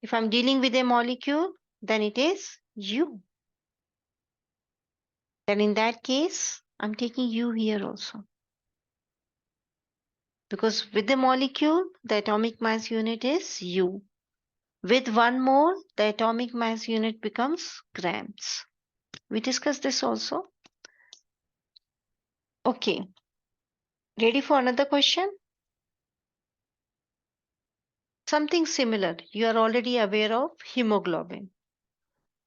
S1: If I'm dealing with a molecule, then it is U. Then in that case, I'm taking U here also. Because with the molecule, the atomic mass unit is U. With 1 mole, the atomic mass unit becomes grams. We discussed this also. Okay, ready for another question? Something similar. You are already aware of hemoglobin.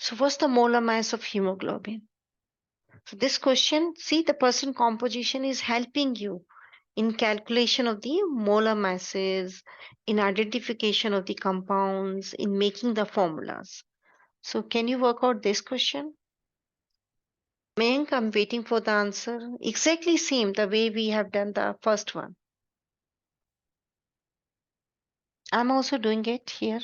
S1: So what's the molar mass of hemoglobin? So this question, see, the person composition is helping you in calculation of the molar masses, in identification of the compounds, in making the formulas. So can you work out this question? Mayank, I'm waiting for the answer. Exactly same the way we have done the first one. I'm also doing it here.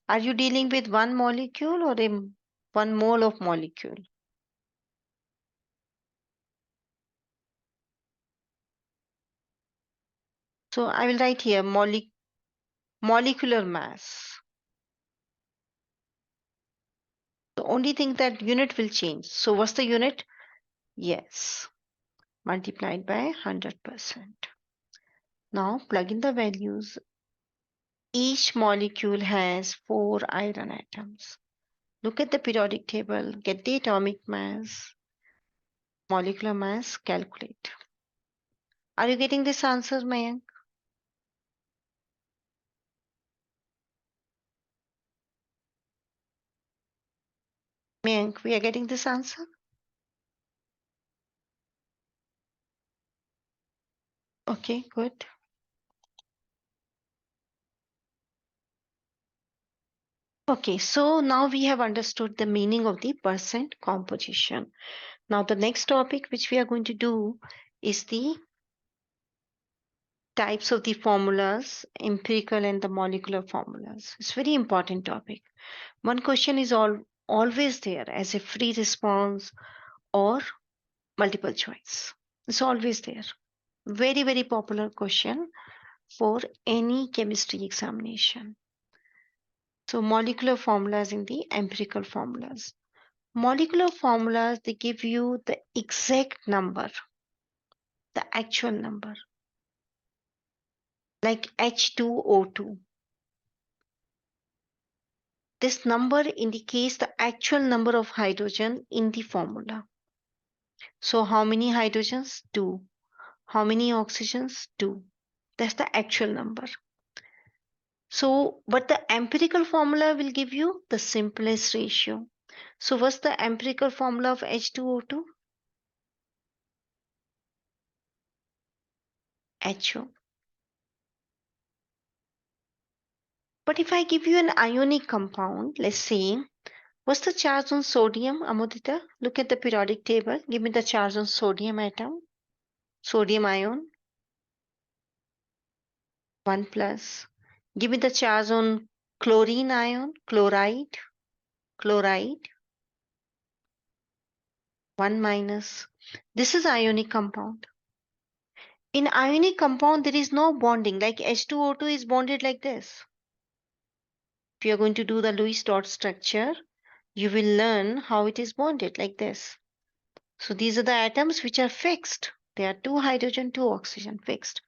S1: Are you dealing with one molecule or one mole of molecule? So I will write here molecular mass. The only thing that unit will change. So what's the unit? Yes, multiplied by 100%. Now plug in the values. Each molecule has 4 iron atoms. Look at the periodic table, get the atomic mass, molecular mass, calculate. Are you getting this answer, Mayank? Mayank, we are getting this answer? Okay, good. Okay, so now we have understood the meaning of the percent composition. Now the next topic which we are going to do is the types of the formulas, empirical and the molecular formulas. It's very important topic. One question is always there as a free response or multiple choice. It's always there. Very, very popular question for any chemistry examination. So molecular formulas in the empirical formulas. Molecular formulas, they give you the exact number, the actual number, like H2O2. This number indicates the actual number of hydrogen in the formula. So how many hydrogens? 2. How many oxygens? 2. That's the actual number. So, but the empirical formula will give you the simplest ratio. So what's the empirical formula of H2O2? HO. But if I give you an ionic compound, let's say, what's the charge on sodium, Amodita? Look at the periodic table. Give me the charge on sodium atom. Sodium ion, 1 plus. Give me the charge on chlorine ion, chloride, 1 minus. This is ionic compound. In ionic compound, there is no bonding, like H2O2 is bonded like this. If you are going to do the Lewis dot structure, you will learn how it is bonded like this. So these are the atoms which are fixed. There are 2 hydrogen, 2 oxygen fixed.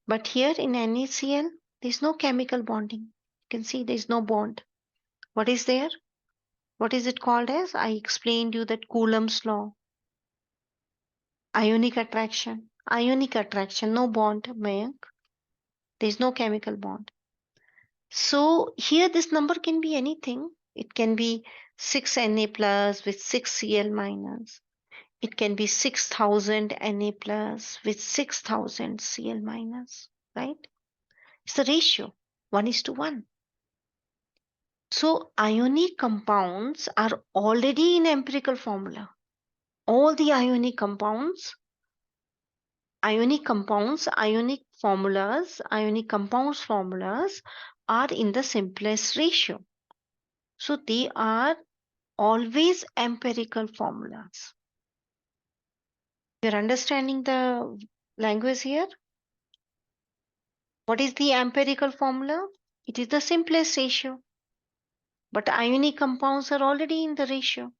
S1: But here in NaCl, there is no chemical bonding. You can see there is no bond. What is there? What is it called as? I explained you that Coulomb's law. Ionic attraction. Ionic attraction, no bond, Mayank. There is no chemical bond. So here this number can be anything. It can be 6 Na plus with 6 Cl minus. It can be 6,000 Na plus with 6,000 Cl minus, right? It's the ratio, 1:1. So ionic compounds are already in empirical formula. All the ionic compounds formulas are in the simplest ratio. So they are always empirical formulas. You're understanding the language here? What is the empirical formula? It is the simplest ratio. But ionic compounds are already in the ratio.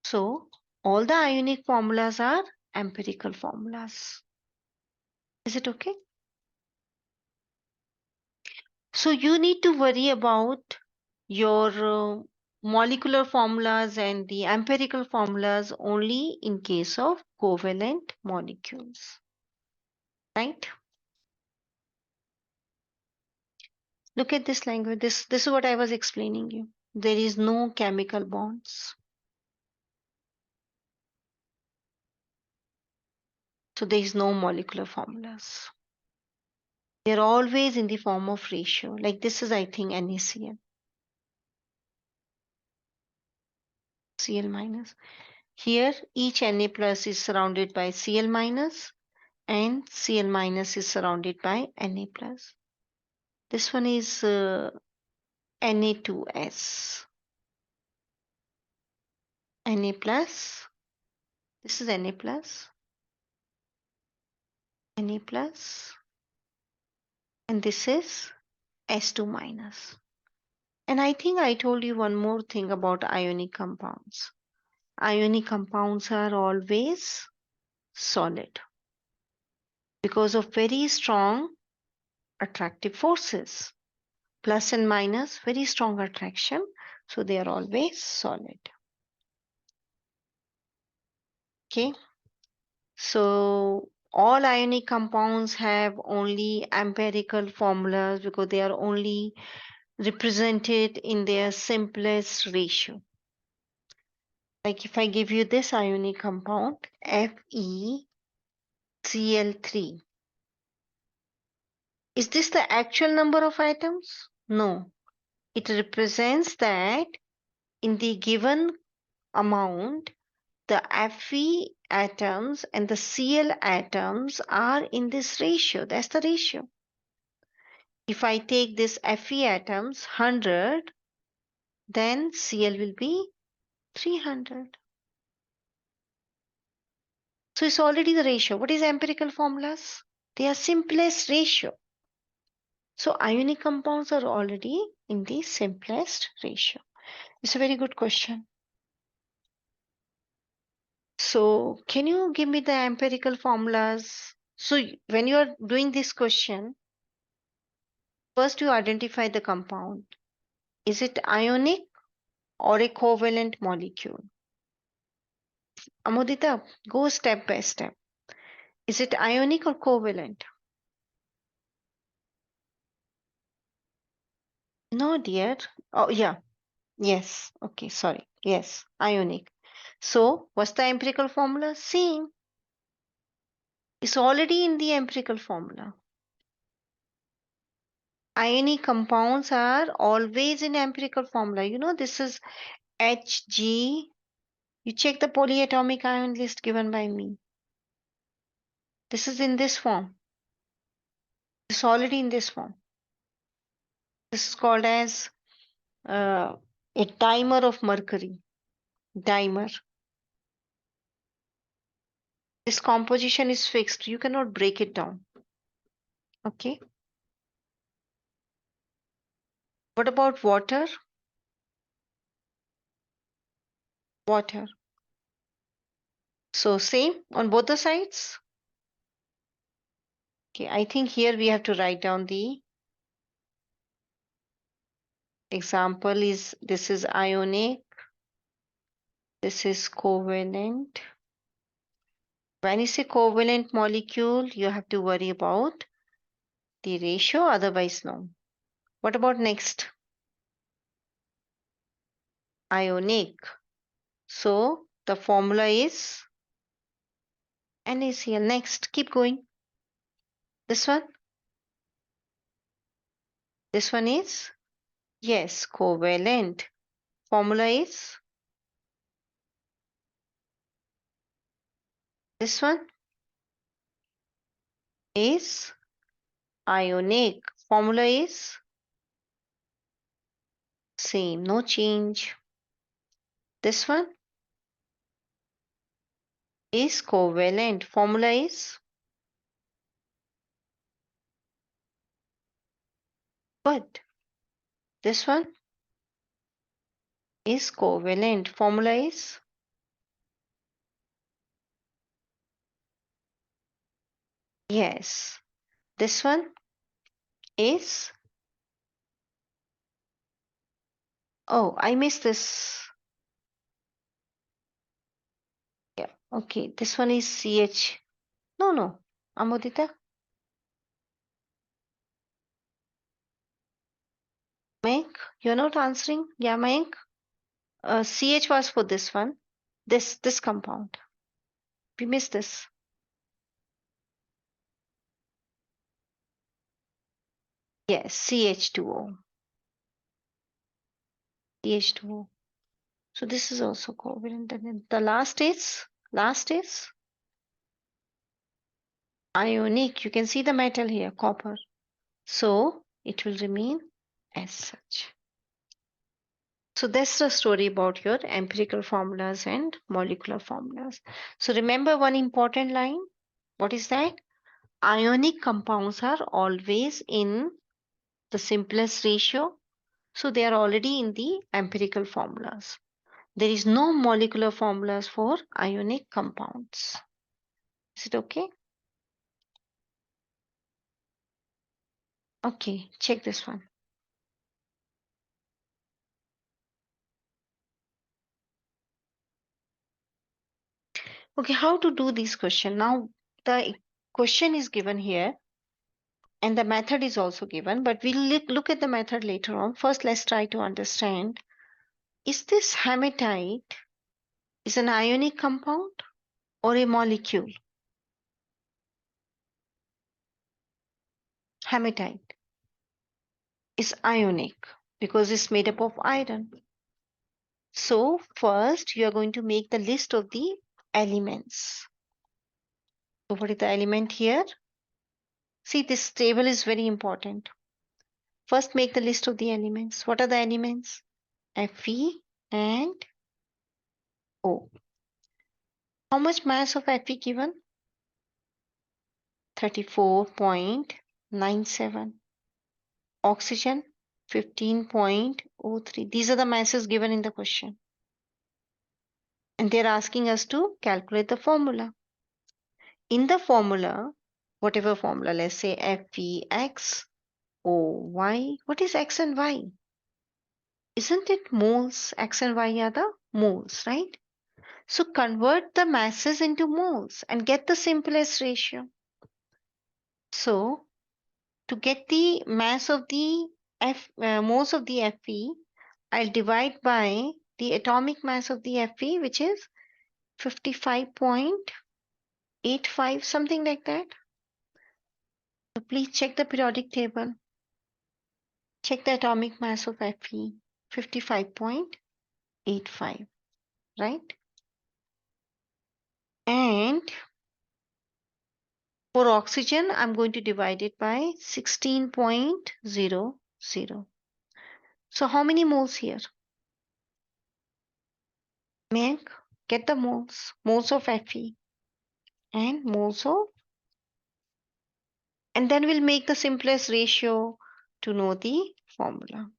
S1: So all the ionic formulas are empirical formulas. Is it okay? So you need to worry about your molecular formulas and the empirical formulas only in case of covalent molecules, right? Look at this language. This is what I was explaining you. There is no chemical bonds. So there is no molecular formulas. They're always in the form of ratio. Like this is, I think, NaCl. Cl minus. Here, each Na plus is surrounded by Cl minus and Cl minus is surrounded by Na plus. This one is Na2S. Na plus. This is Na plus. Na plus. And this is S2 minus. And I think I told you one more thing about ionic compounds. Ionic compounds are always solid because of very strong attractive forces. Plus and minus, very strong attraction. So they are always solid. Okay. So all ionic compounds have only empirical formulas because they are only represented in their simplest ratio. Like if I give you this ionic compound, FeCl3, is this the actual number of atoms? No. It represents that in the given amount, the Fe atoms and the Cl atoms are in this ratio. That's the ratio. If I take this Fe atoms 100, then Cl will be 300. So it's already the ratio. What is empirical formulas? They are simplest ratio. So ionic compounds are already in the simplest ratio. It's a very good question. So can you give me the empirical formulas? So when you are doing this question, first you identify the compound. Is it ionic or a covalent molecule? Amodita, go step by step. Is it ionic or covalent? No, dear. Oh, yeah. Yes. Okay, sorry. Yes, ionic. So, what's the empirical formula? Same. It's already in the empirical formula. Ionic compounds are always in empirical formula. You know, this is Hg. You check the polyatomic ion list given by me. This is in this form. It's already in this form. This is called as uh, a dimer of mercury. Dimer. This composition is fixed. You cannot break it down. Okay. What about water? Water. So same on both the sides. Okay, I think here we have to write down the example is this is ionic, this is covalent. When you say covalent molecule, you have to worry about the ratio, otherwise no. What about next? Ionic. So the formula is NaCl. Next, keep going. This one? This one is? Yes, covalent. Formula is? This one is ionic. Formula is? Same, no change. This one is covalent. Formula is? Good. This one is covalent. Formula is? Yes. This one is? Oh, I missed this. Yeah. Okay. This one is CH. No, no. Amodita. Mayank, you're not answering? Yeah, Mayank. CH was for this one. This compound. We missed this. Yes, CH2O. CH2O. So this is also covalent. And then the last is ionic. You can see the metal here, copper. So it will remain as such. So that's the story about your empirical formulas and molecular formulas. So remember one important line. What is that? Ionic compounds are always in the simplest ratio. So they are already in the empirical formulas. There is no molecular formulas for ionic compounds. Is it okay? Okay, check this one. Okay, how to do this question? Now, the question is given here and the method is also given, but we'll look at the method later on. First, let's try to understand, is this hematite is an ionic compound or a molecule? Hematite is ionic because it's made up of iron. So first, you are going to make the list of the elements. So what is the element here? See, this table is very important. First, make the list of the elements. What are the elements? Fe and O. How much mass of Fe given? 34.97. Oxygen 15.03. These are the masses given in the question. And they're asking us to calculate the formula. In the formula, whatever formula, let's say FeX, OY. What is X and Y? Isn't it moles? X and Y are the moles, right? So convert the masses into moles and get the simplest ratio. So to get the mass of the moles of the Fe, I'll divide by the atomic mass of the Fe, which is 55.85, something like that. So please check the periodic table. Check the atomic mass of Fe, 55.85, right? And for oxygen, I'm going to divide it by 16.00. So how many moles here? Make get the moles. Moles of Fe and moles of, and then we'll make the simplest ratio to know the formula.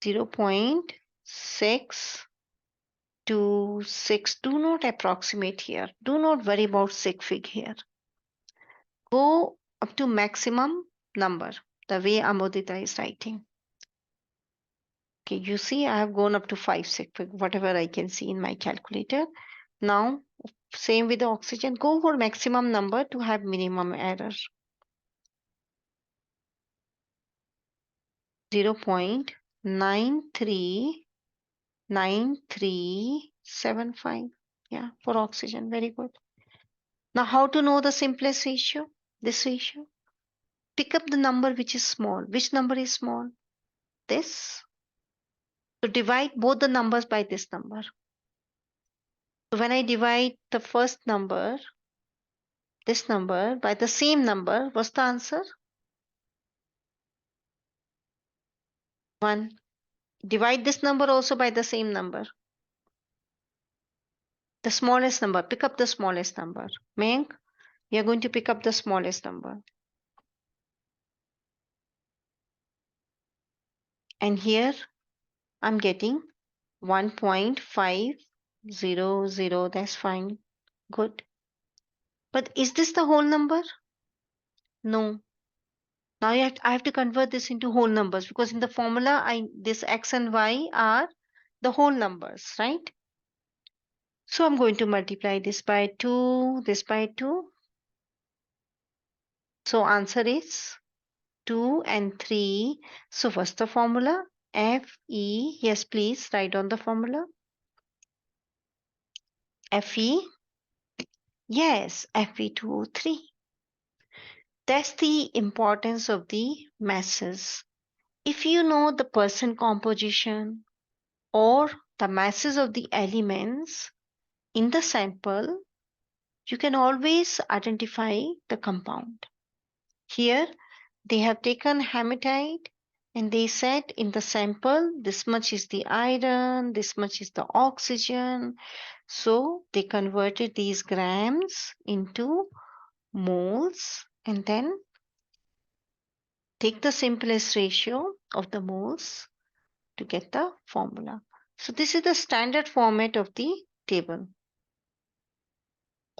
S1: 0.626. Do not approximate here. Do not worry about sig fig here. Go up to maximum number, the way Amodita is writing. Okay, you see I have gone up to 5 sig fig, whatever I can see in my calculator. Now, same with the oxygen, go for maximum number to have minimum error. 0.939375. Yeah, for oxygen, very good. Now, how to know the simplest ratio? This ratio. Pick up the number which is small. Which number is small? This. So divide both the numbers by this number. So when I divide the first number, this number, by the same number, what's the answer? 1. Divide this number also by the same number. The smallest number. Pick up the smallest number. Mayank, we are going to pick up the smallest number. And here I'm getting 1.500. That's fine. Good. But is this the whole number? No. Now I have to convert this into whole numbers because in the formula, this x and y are the whole numbers, right? So I'm going to multiply this by 2, this by 2. So answer is 2 and 3. So what's the formula? Fe. Yes, please write on the formula. Fe. Yes, Fe2O3. That's the importance of the masses. If you know the percent composition or the masses of the elements in the sample, you can always identify the compound. Here, they have taken hematite and they said in the sample, this much is the iron, this much is the oxygen. So they converted these grams into moles and then take the simplest ratio of the moles to get the formula. So this is the standard format of the table.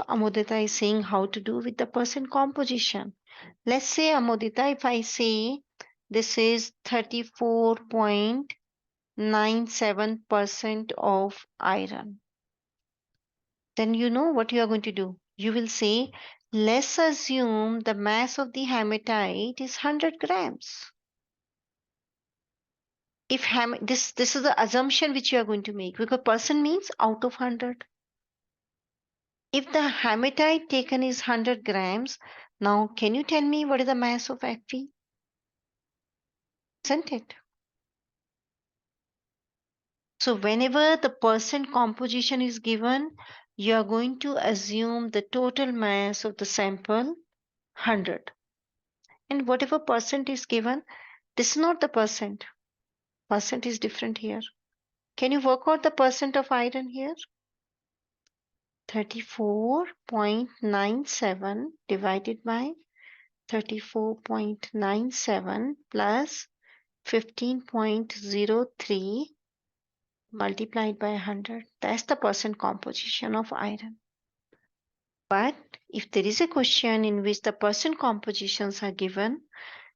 S1: Amodita is saying how to do with the percent composition. Let's say, Amodita, if I say this is 34.97% of iron, then you know what you are going to do. You will say, let's assume the mass of the hematite is 100 grams. If this is the assumption which you are going to make because percent means out of 100. If the hematite taken is 100 grams, now can you tell me what is the mass of Fe? Isn't it? So whenever the percent composition is given, you are going to assume the total mass of the sample 100. And whatever percent is given, this is not the percent. Percent is different here. Can you work out the percent of iron here? 34.97 divided by 34.97 plus 15.03 multiplied by 100. That's the percent composition of iron. But if there is a question in which the percent compositions are given,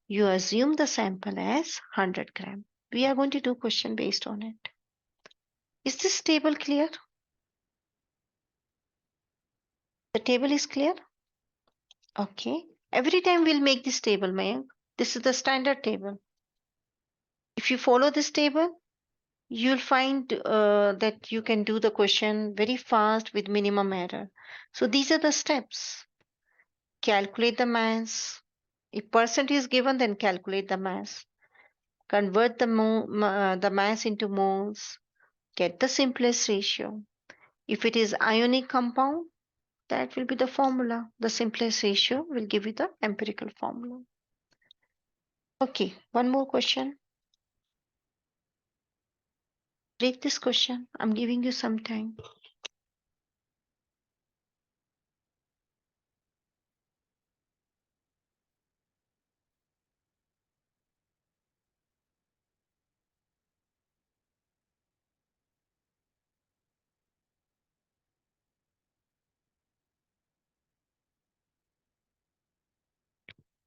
S1: you assume the sample as 100 gram. We are going to do question based on it. Is this table clear? The table is clear? Okay. Every time we'll make this table, Mayank. This is the standard table. If you follow this table, you'll find that you can do the question very fast with minimum error. So these are the steps. Calculate the mass. If percent is given, then calculate the mass. Convert the mass into moles. Get the simplest ratio. If it is ionic compound, that will be the formula. The simplest ratio will give you the empirical formula. Okay, one more question. Break this question. I'm giving you some time.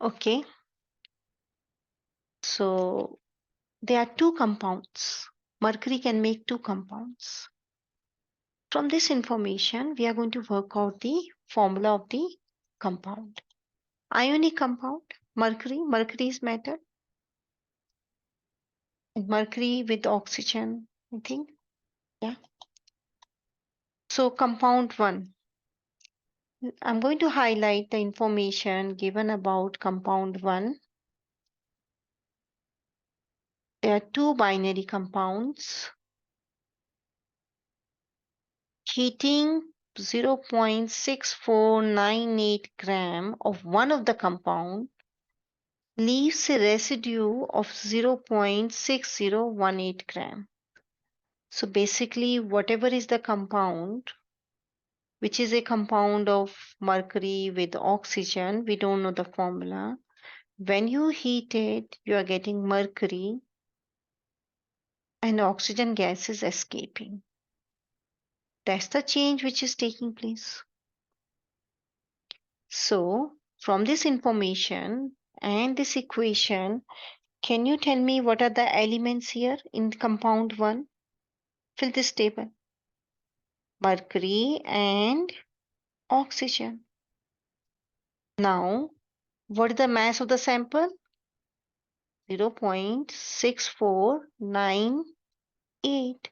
S1: Okay, so there are two compounds. Mercury can make two compounds. From this information, we are going to work out the formula of the compound. Ionic compound, mercury is metal, and mercury with oxygen, I think. Yeah. So compound 1. I'm going to highlight the information given about compound 1. There are two binary compounds. Heating 0.6498 gram of one of the compound leaves a residue of 0.6018 gram. So basically, whatever is the compound, which is a compound of mercury with oxygen, we don't know the formula. When you heat it, you are getting mercury and oxygen gas is escaping. That's the change which is taking place. So, from this information and this equation, can you tell me what are the elements here in compound 1? Fill this table. Mercury and oxygen. Now, what is the mass of the sample? 0.6498.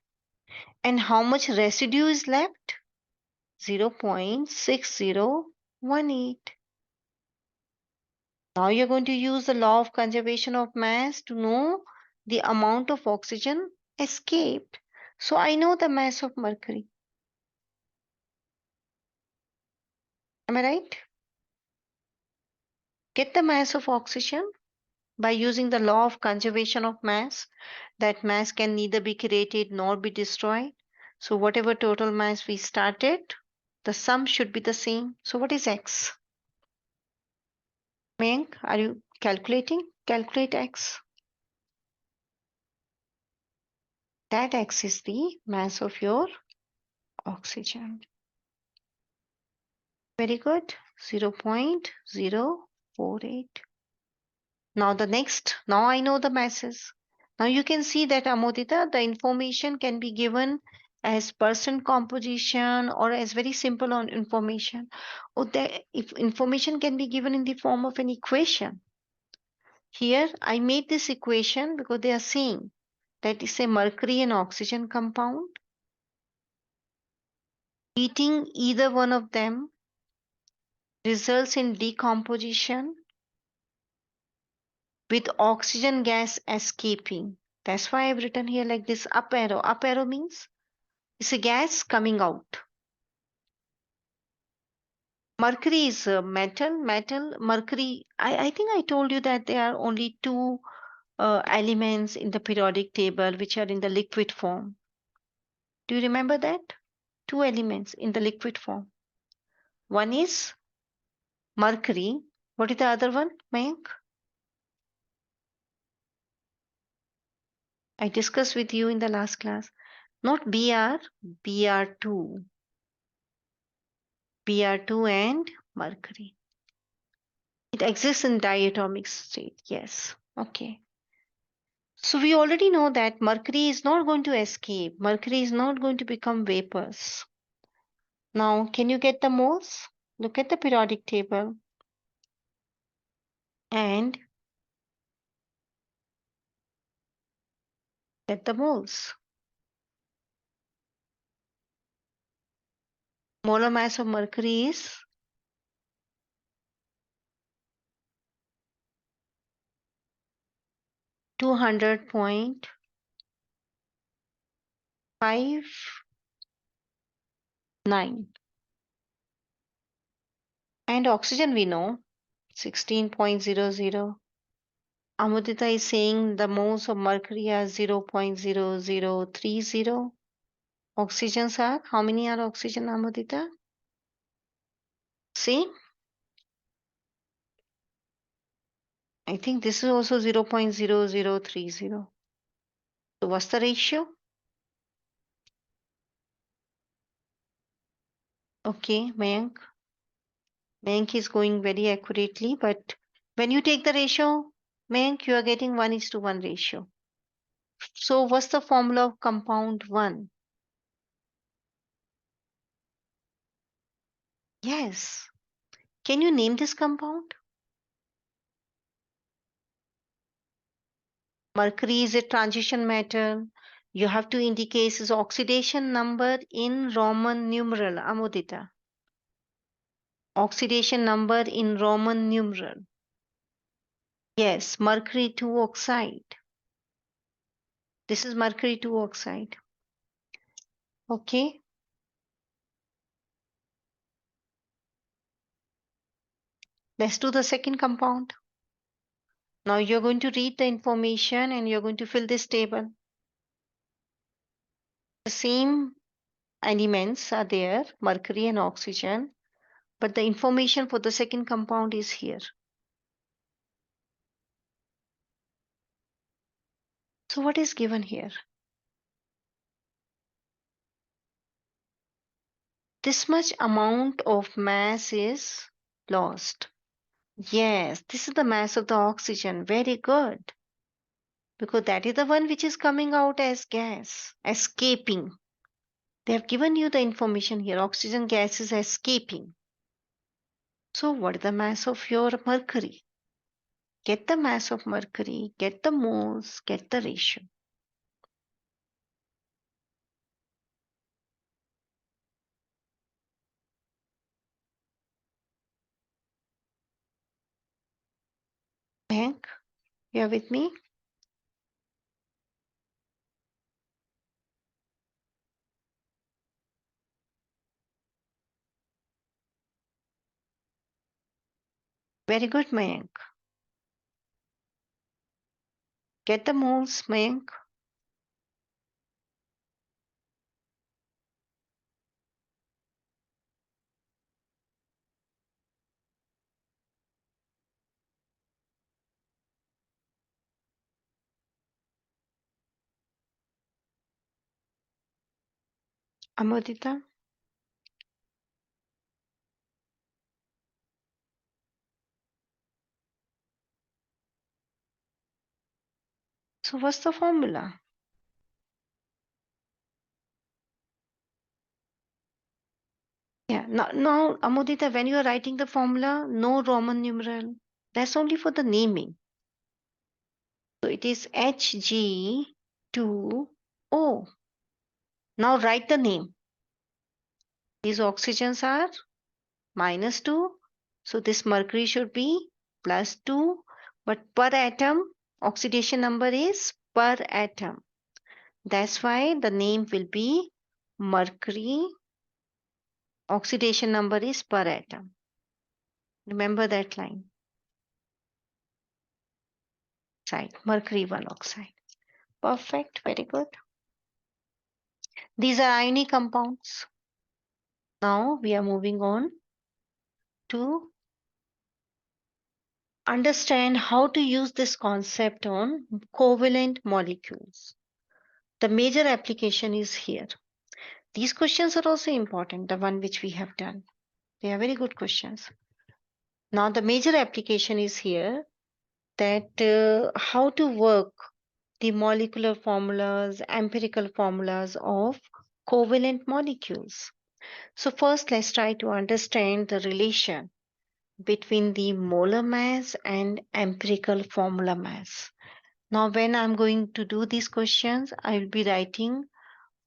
S1: And how much residue is left? 0.6018. Now you're going to use the law of conservation of mass to know the amount of oxygen escaped. So I know the mass of mercury. Am I right? Get the mass of oxygen by using the law of conservation of mass. That mass can neither be created nor be destroyed. So whatever total mass we started, the sum should be the same. So what is x? Mayank, are you calculating? Calculate x. That x is the mass of your oxygen. Very good. 0.048. Now now I know the masses. Now you can see that Amodita, the information can be given as percent composition or as very simple on information. Or if information can be given in the form of an equation. Here I made this equation because they are saying that is a mercury and oxygen compound. Heating either one of them results in decomposition with oxygen gas escaping. That's why I've written here like this up arrow. Up arrow means it's a gas coming out. Mercury is a metal. Mercury, I think I told you that there are only two elements in the periodic table which are in the liquid form. Do you remember that? Two elements in the liquid form. One is mercury. What is the other one, Mayank? I discussed with you in the last class. Not Br, Br2. Br2 and mercury. It exists in diatomic state. Yes. Okay. So we already know that mercury is not going to escape. Mercury is not going to become vapors. Now, can you get the moles? Look at the periodic table and get the moles. Molar mass of mercury is 200.59. And oxygen we know 16.00. Amudita is saying the moles of mercury are 0.0030. Oxygens are, how many are oxygen, Amudita? See, I think this is also 0.0030. So what's the ratio? Okay, Mayank. Mayank is going very accurately, but when you take the ratio, Mayank, you are getting 1:1 ratio. So what's the formula of compound 1? Yes. Can you name this compound? Mercury is a transition metal. You have to indicate its oxidation number in Roman numeral, Amodita. Oxidation number in Roman numeral. Yes, mercury 2 oxide. This is mercury 2 oxide. Okay. Let's do the second compound. Now you're going to read the information and you're going to fill this table. The same elements are there, mercury and oxygen, but the information for the second compound is here. So what is given here? This much amount of mass is lost. Yes, this is the mass of the oxygen. Very good. Because that is the one which is coming out as gas, escaping. They have given you the information here. Oxygen gas is escaping. So what is the mass of your mercury? Get the mass of mercury, get the moles, get the ratio. Mayank, you are with me? Very good, Mayank. Get the moles, Mayank. Amodita. So what's the formula? Yeah, now Amodita, when you are writing the formula, no Roman numeral. That's only for the naming. So it is Hg2O. Now write the name. These oxygens are -2. So this mercury should be +2. But per atom, oxidation number is per atom. That's why the name will be mercury. Oxidation number is per atom. Remember that line. Mercury 1 oxide. Perfect. Very good. These are ionic compounds. Now we are moving on to understand how to use this concept on covalent molecules. The major application is here. These questions are also important, the one which we have done. They are very good questions. Now the major application is here, that how to work the molecular formulas, empirical formulas of covalent molecules. So first let's try to understand the relation between the molar mass and empirical formula mass. Now when I'm going to do these questions, I will be writing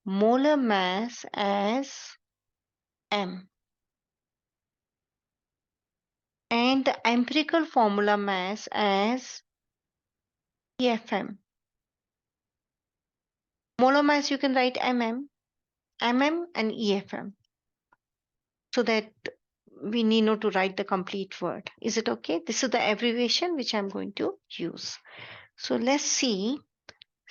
S1: molar mass as M and the empirical formula mass as EFM. Molar mass you can write MM, MM and EFM, so that we need not to write the complete word. Is it okay? This is the abbreviation which I'm going to use. So let's see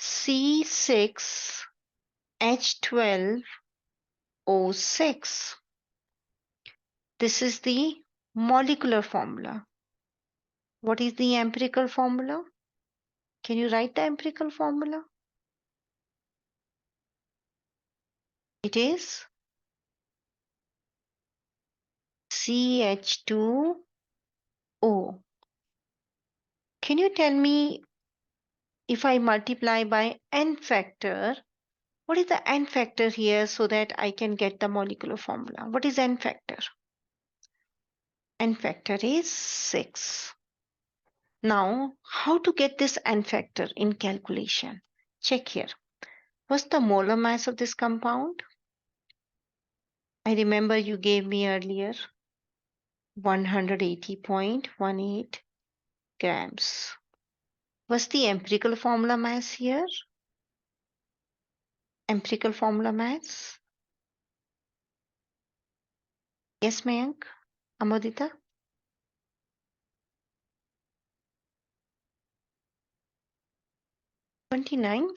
S1: C6H12O6. This is the molecular formula. What is the empirical formula? Can you write the empirical formula? It is CH2O. Can you tell me, if I multiply by n factor, what is the n factor here so that I can get the molecular formula? What is n factor? N factor is 6. Now, how to get this n factor in calculation? Check here. What's the molar mass of this compound? I remember you gave me earlier 180.18 grams. What's the empirical formula mass here? Empirical formula mass? Yes, Mayank? Amodita? 29?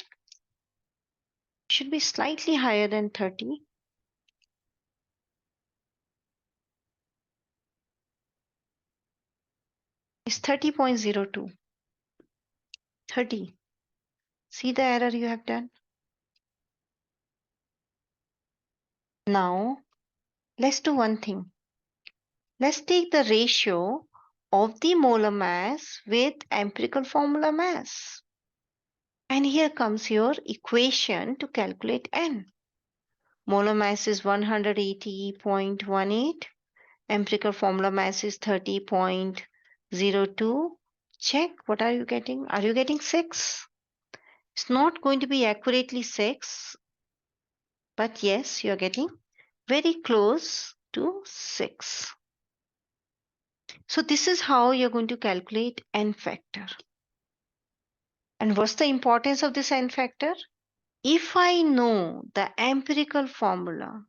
S1: Should be slightly higher than 30. It's 30.02. 30. See the error you have done? Now, let's do one thing. Let's take the ratio of the molar mass with empirical formula mass. And here comes your equation to calculate N. Molar mass is 180.18. Empirical formula mass is 30.02. Check, what are you getting? Are you getting 6? It's not going to be accurately 6, but yes, you're getting very close to 6. So this is how you're going to calculate N factor. And what's the importance of this N factor? If I know the empirical formula,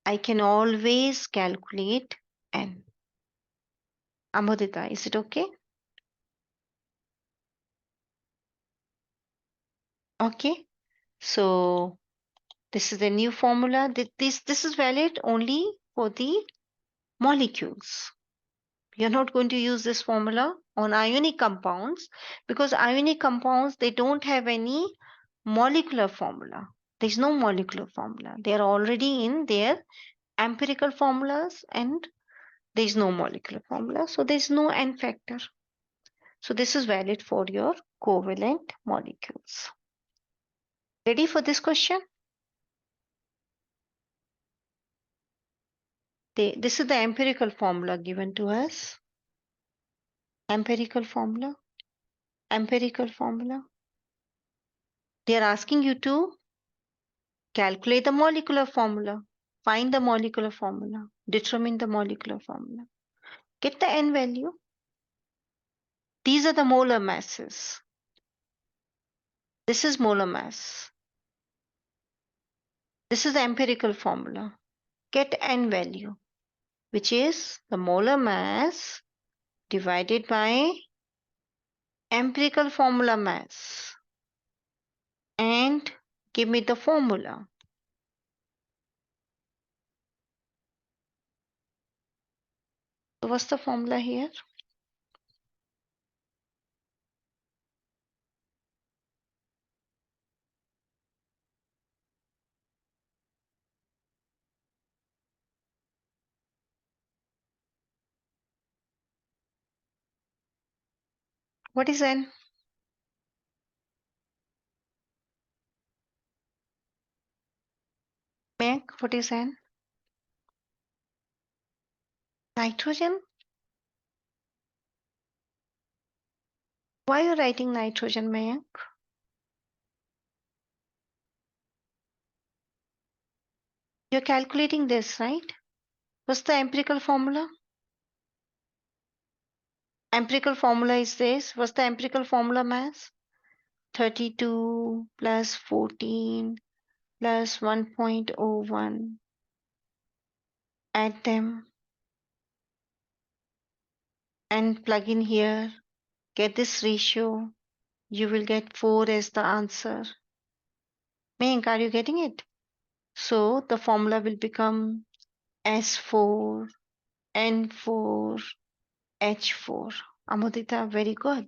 S1: I can always calculate N. Amodita, is it okay? Okay. So this is the new formula. This is valid only for the molecules. You're not going to use this formula on ionic compounds, because ionic compounds, they don't have any molecular formula. There's no molecular formula. They are already in their empirical formulas and there's no molecular formula. So there's no N factor. So this is valid for your covalent molecules. Ready for this question? This is the empirical formula given to us. Empirical formula. Empirical formula. They are asking you to calculate the molecular formula. Find the molecular formula. Determine the molecular formula. Get the N value. These are the molar masses. This is molar mass. This is the empirical formula. Get N value, which is the molar mass divided by empirical formula mass. And give me the formula. So what's the formula here? What is N? Mayank, what is N? Nitrogen? Why are you writing nitrogen, Mayank? You're calculating this, right? What's the empirical formula? Empirical formula is this. What's the empirical formula mass? 32 plus 14 plus 1.01. Add them and plug in here. Get this ratio. You will get 4 as the answer. Mayank, are you getting it? So the formula will become S4, N4, H4. Amudita, very good.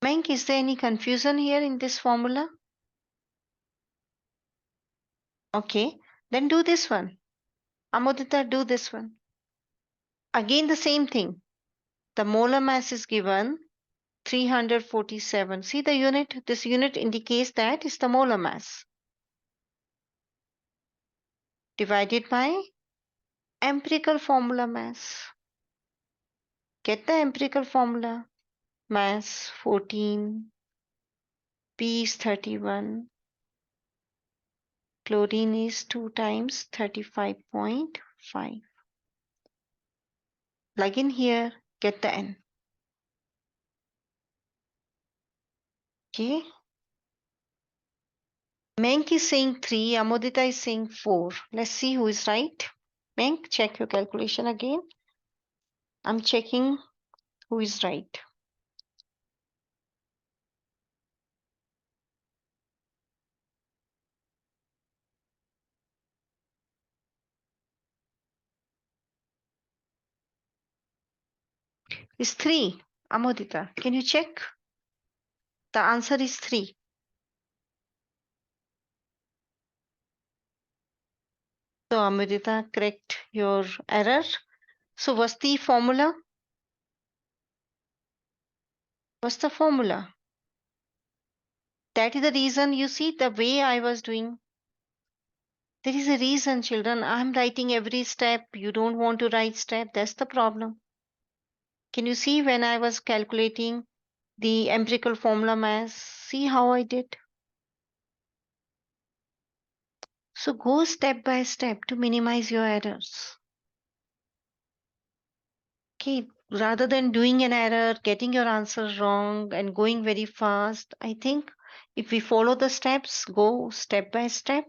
S1: Mayank, is there any confusion here in this formula? Okay, then do this one. Amudita, do this one. Again, the same thing. The molar mass is given 347. See the unit? This unit indicates that is the molar mass divided by empirical formula mass. Get the empirical formula. Mass 14, P is 31, chlorine is 2 times 35.5. Plug in here, get the N. Okay. Menk is saying 3, Amodita is saying 4. Let's see who is right. Menk, check your calculation again. I'm checking who is right. It's 3. Amodita, can you check? The answer is 3. So Amodita, correct your error. So what's the formula? What's the formula? That is the reason you see the way I was doing. There is a reason, children. I'm writing every step. You don't want to write step. That's the problem. Can you see when I was calculating the empirical formula mass? See how I did? So go step by step to minimize your errors. Okay, rather than doing an error, getting your answer wrong, and going very fast, I think if we follow the steps, go step by step,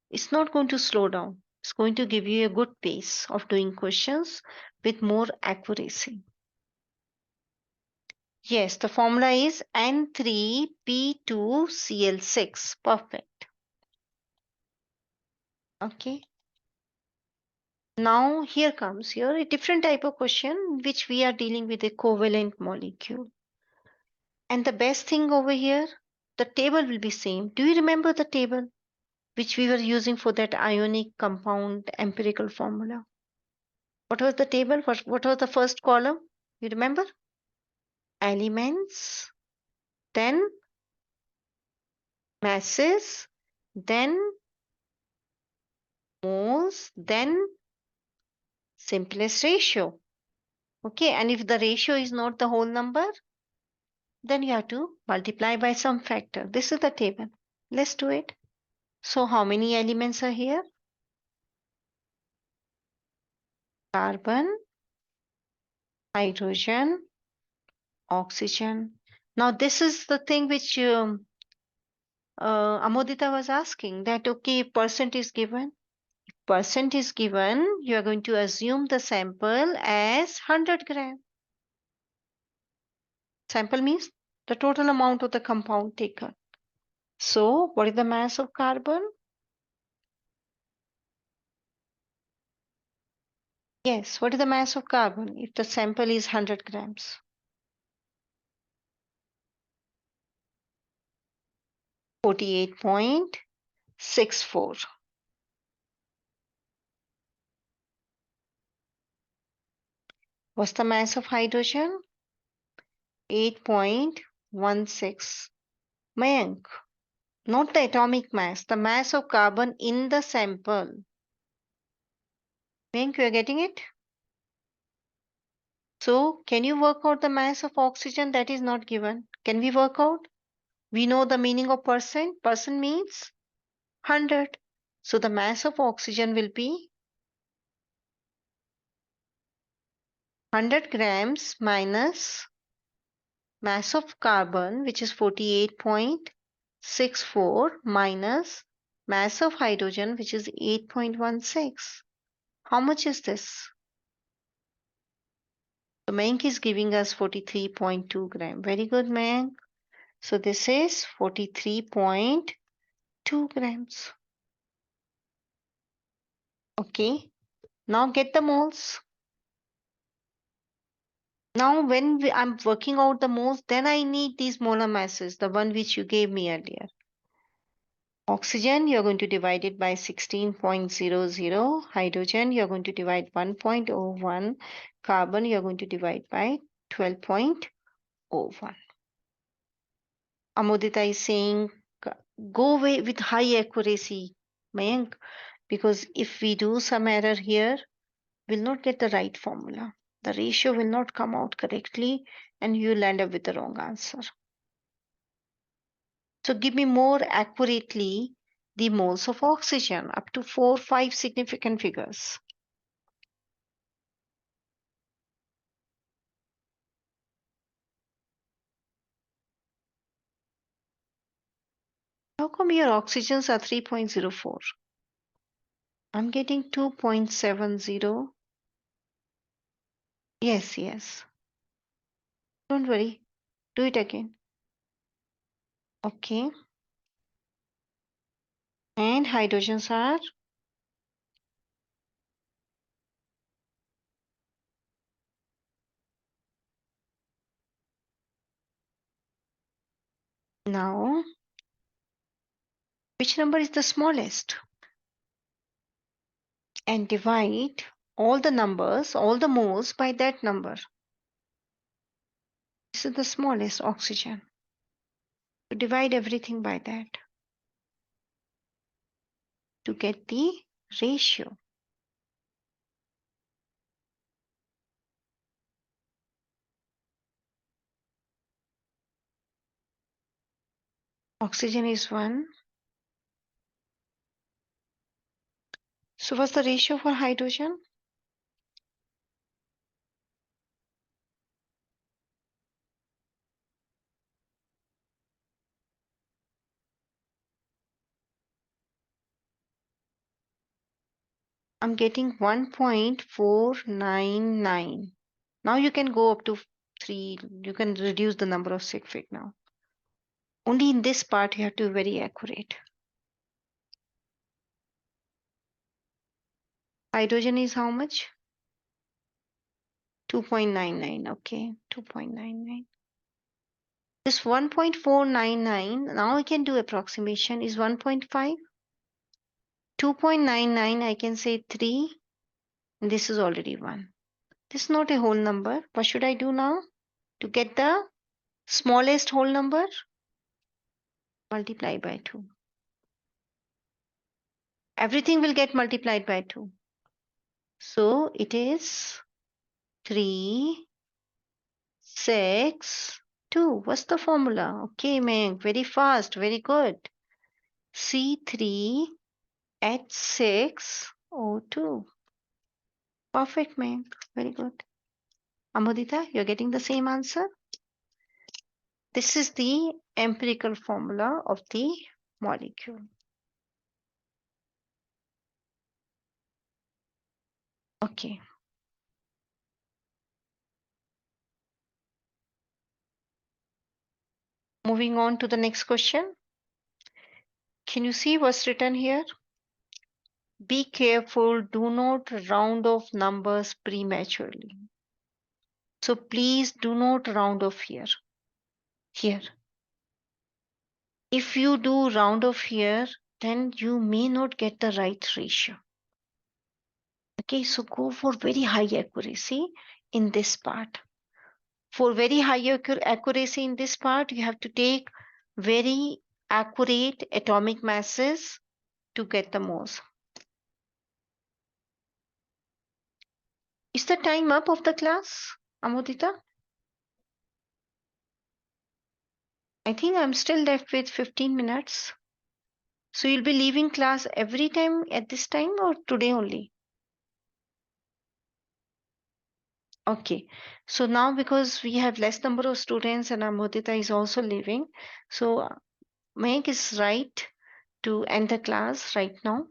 S1: it's not going to slow down. It's going to give you a good pace of doing questions with more accuracy. Yes, the formula is N3P2Cl6. Perfect. Okay. Now here comes here a different type of question which we are dealing with a covalent molecule. And the best thing over here, the table will be same. Do you remember the table which we were using for that ionic compound empirical formula? What was the table? What was the first column? You remember? Elements, then masses, then moles, then simplest ratio. Okay, and if the ratio is not the whole number, then you have to multiply by some factor. This is the table. Let's do it. So how many elements are here? Carbon, hydrogen, oxygen. Now, this is the thing which Amodita was asking that, okay, percent is given. Percent is given, you are going to assume the sample as 100 gram. Sample means the total amount of the compound taken. So, what is the mass of carbon? Yes, what is the mass of carbon if the sample is 100 grams? 48.64. What's the mass of hydrogen? 8.16. Mayank, not the atomic mass, the mass of carbon in the sample. Mayank, you are getting it? So, can you work out the mass of oxygen that is not given? Can we work out? We know the meaning of percent. Percent means 100. So, the mass of oxygen will be 100 grams minus mass of carbon, which is 48.64, minus mass of hydrogen, which is 8.16. How much is this? So, Mayank is giving us 43.2 gram. Very good, Mayank. So, this is 43.2 grams. Okay. Now get the moles. Now, when I'm working out the moles, then I need these molar masses, the one which you gave me earlier. Oxygen, you're going to divide it by 16.00. Hydrogen, you're going to divide 1.01. Carbon, you're going to divide by 12.01. Amodita is saying, go away with high accuracy, Mayank, because if we do some error here, we'll not get the right formula. The ratio will not come out correctly and you'll end up with the wrong answer. So give me more accurately the moles of oxygen up to 4, 5 significant figures. How come your oxygens are 3.04? I'm getting 2.70. Yes, yes. Don't worry. Do it again. Okay. And hydrogens are now. Which number is the smallest? And divide all the numbers, all the moles by that number. This is the smallest, oxygen. So divide everything by that to get the ratio. Oxygen is 1. So what's the ratio for hydrogen? I'm getting 1.499. Now you can go up to 3. You can reduce the number of sig fig now. Only in this part you have to be very accurate. Hydrogen is how much? 2.99. Okay, 2.99. This 1.499, now I can do approximation, is 1.5. 2.99, I can say 3. And this is already 1. This is not a whole number. What should I do now? To get the smallest whole number, multiply by 2. Everything will get multiplied by 2. So it is 3, 6, 2. What's the formula? Okay, Meg, very fast, very good. C3H6O2. Perfect, Meg, very good. Amodita, you're getting the same answer? This is the empirical formula of the molecule. Okay. Moving on to the next question. Can you see what's written here? Be careful, do not round off numbers prematurely. So please do not round off here. Here. If you do round off here, then you may not get the right ratio. Okay, so go for very high accuracy in this part. For very high accuracy in this part, you have to take very accurate atomic masses to get the moles. Is the time up of the class, Amodita? I think I'm still left with 15 minutes. So you'll be leaving class every time at this time or today only? Okay. So now because we have less number of students and Amodita is also leaving, so Meg is right to end the class right now.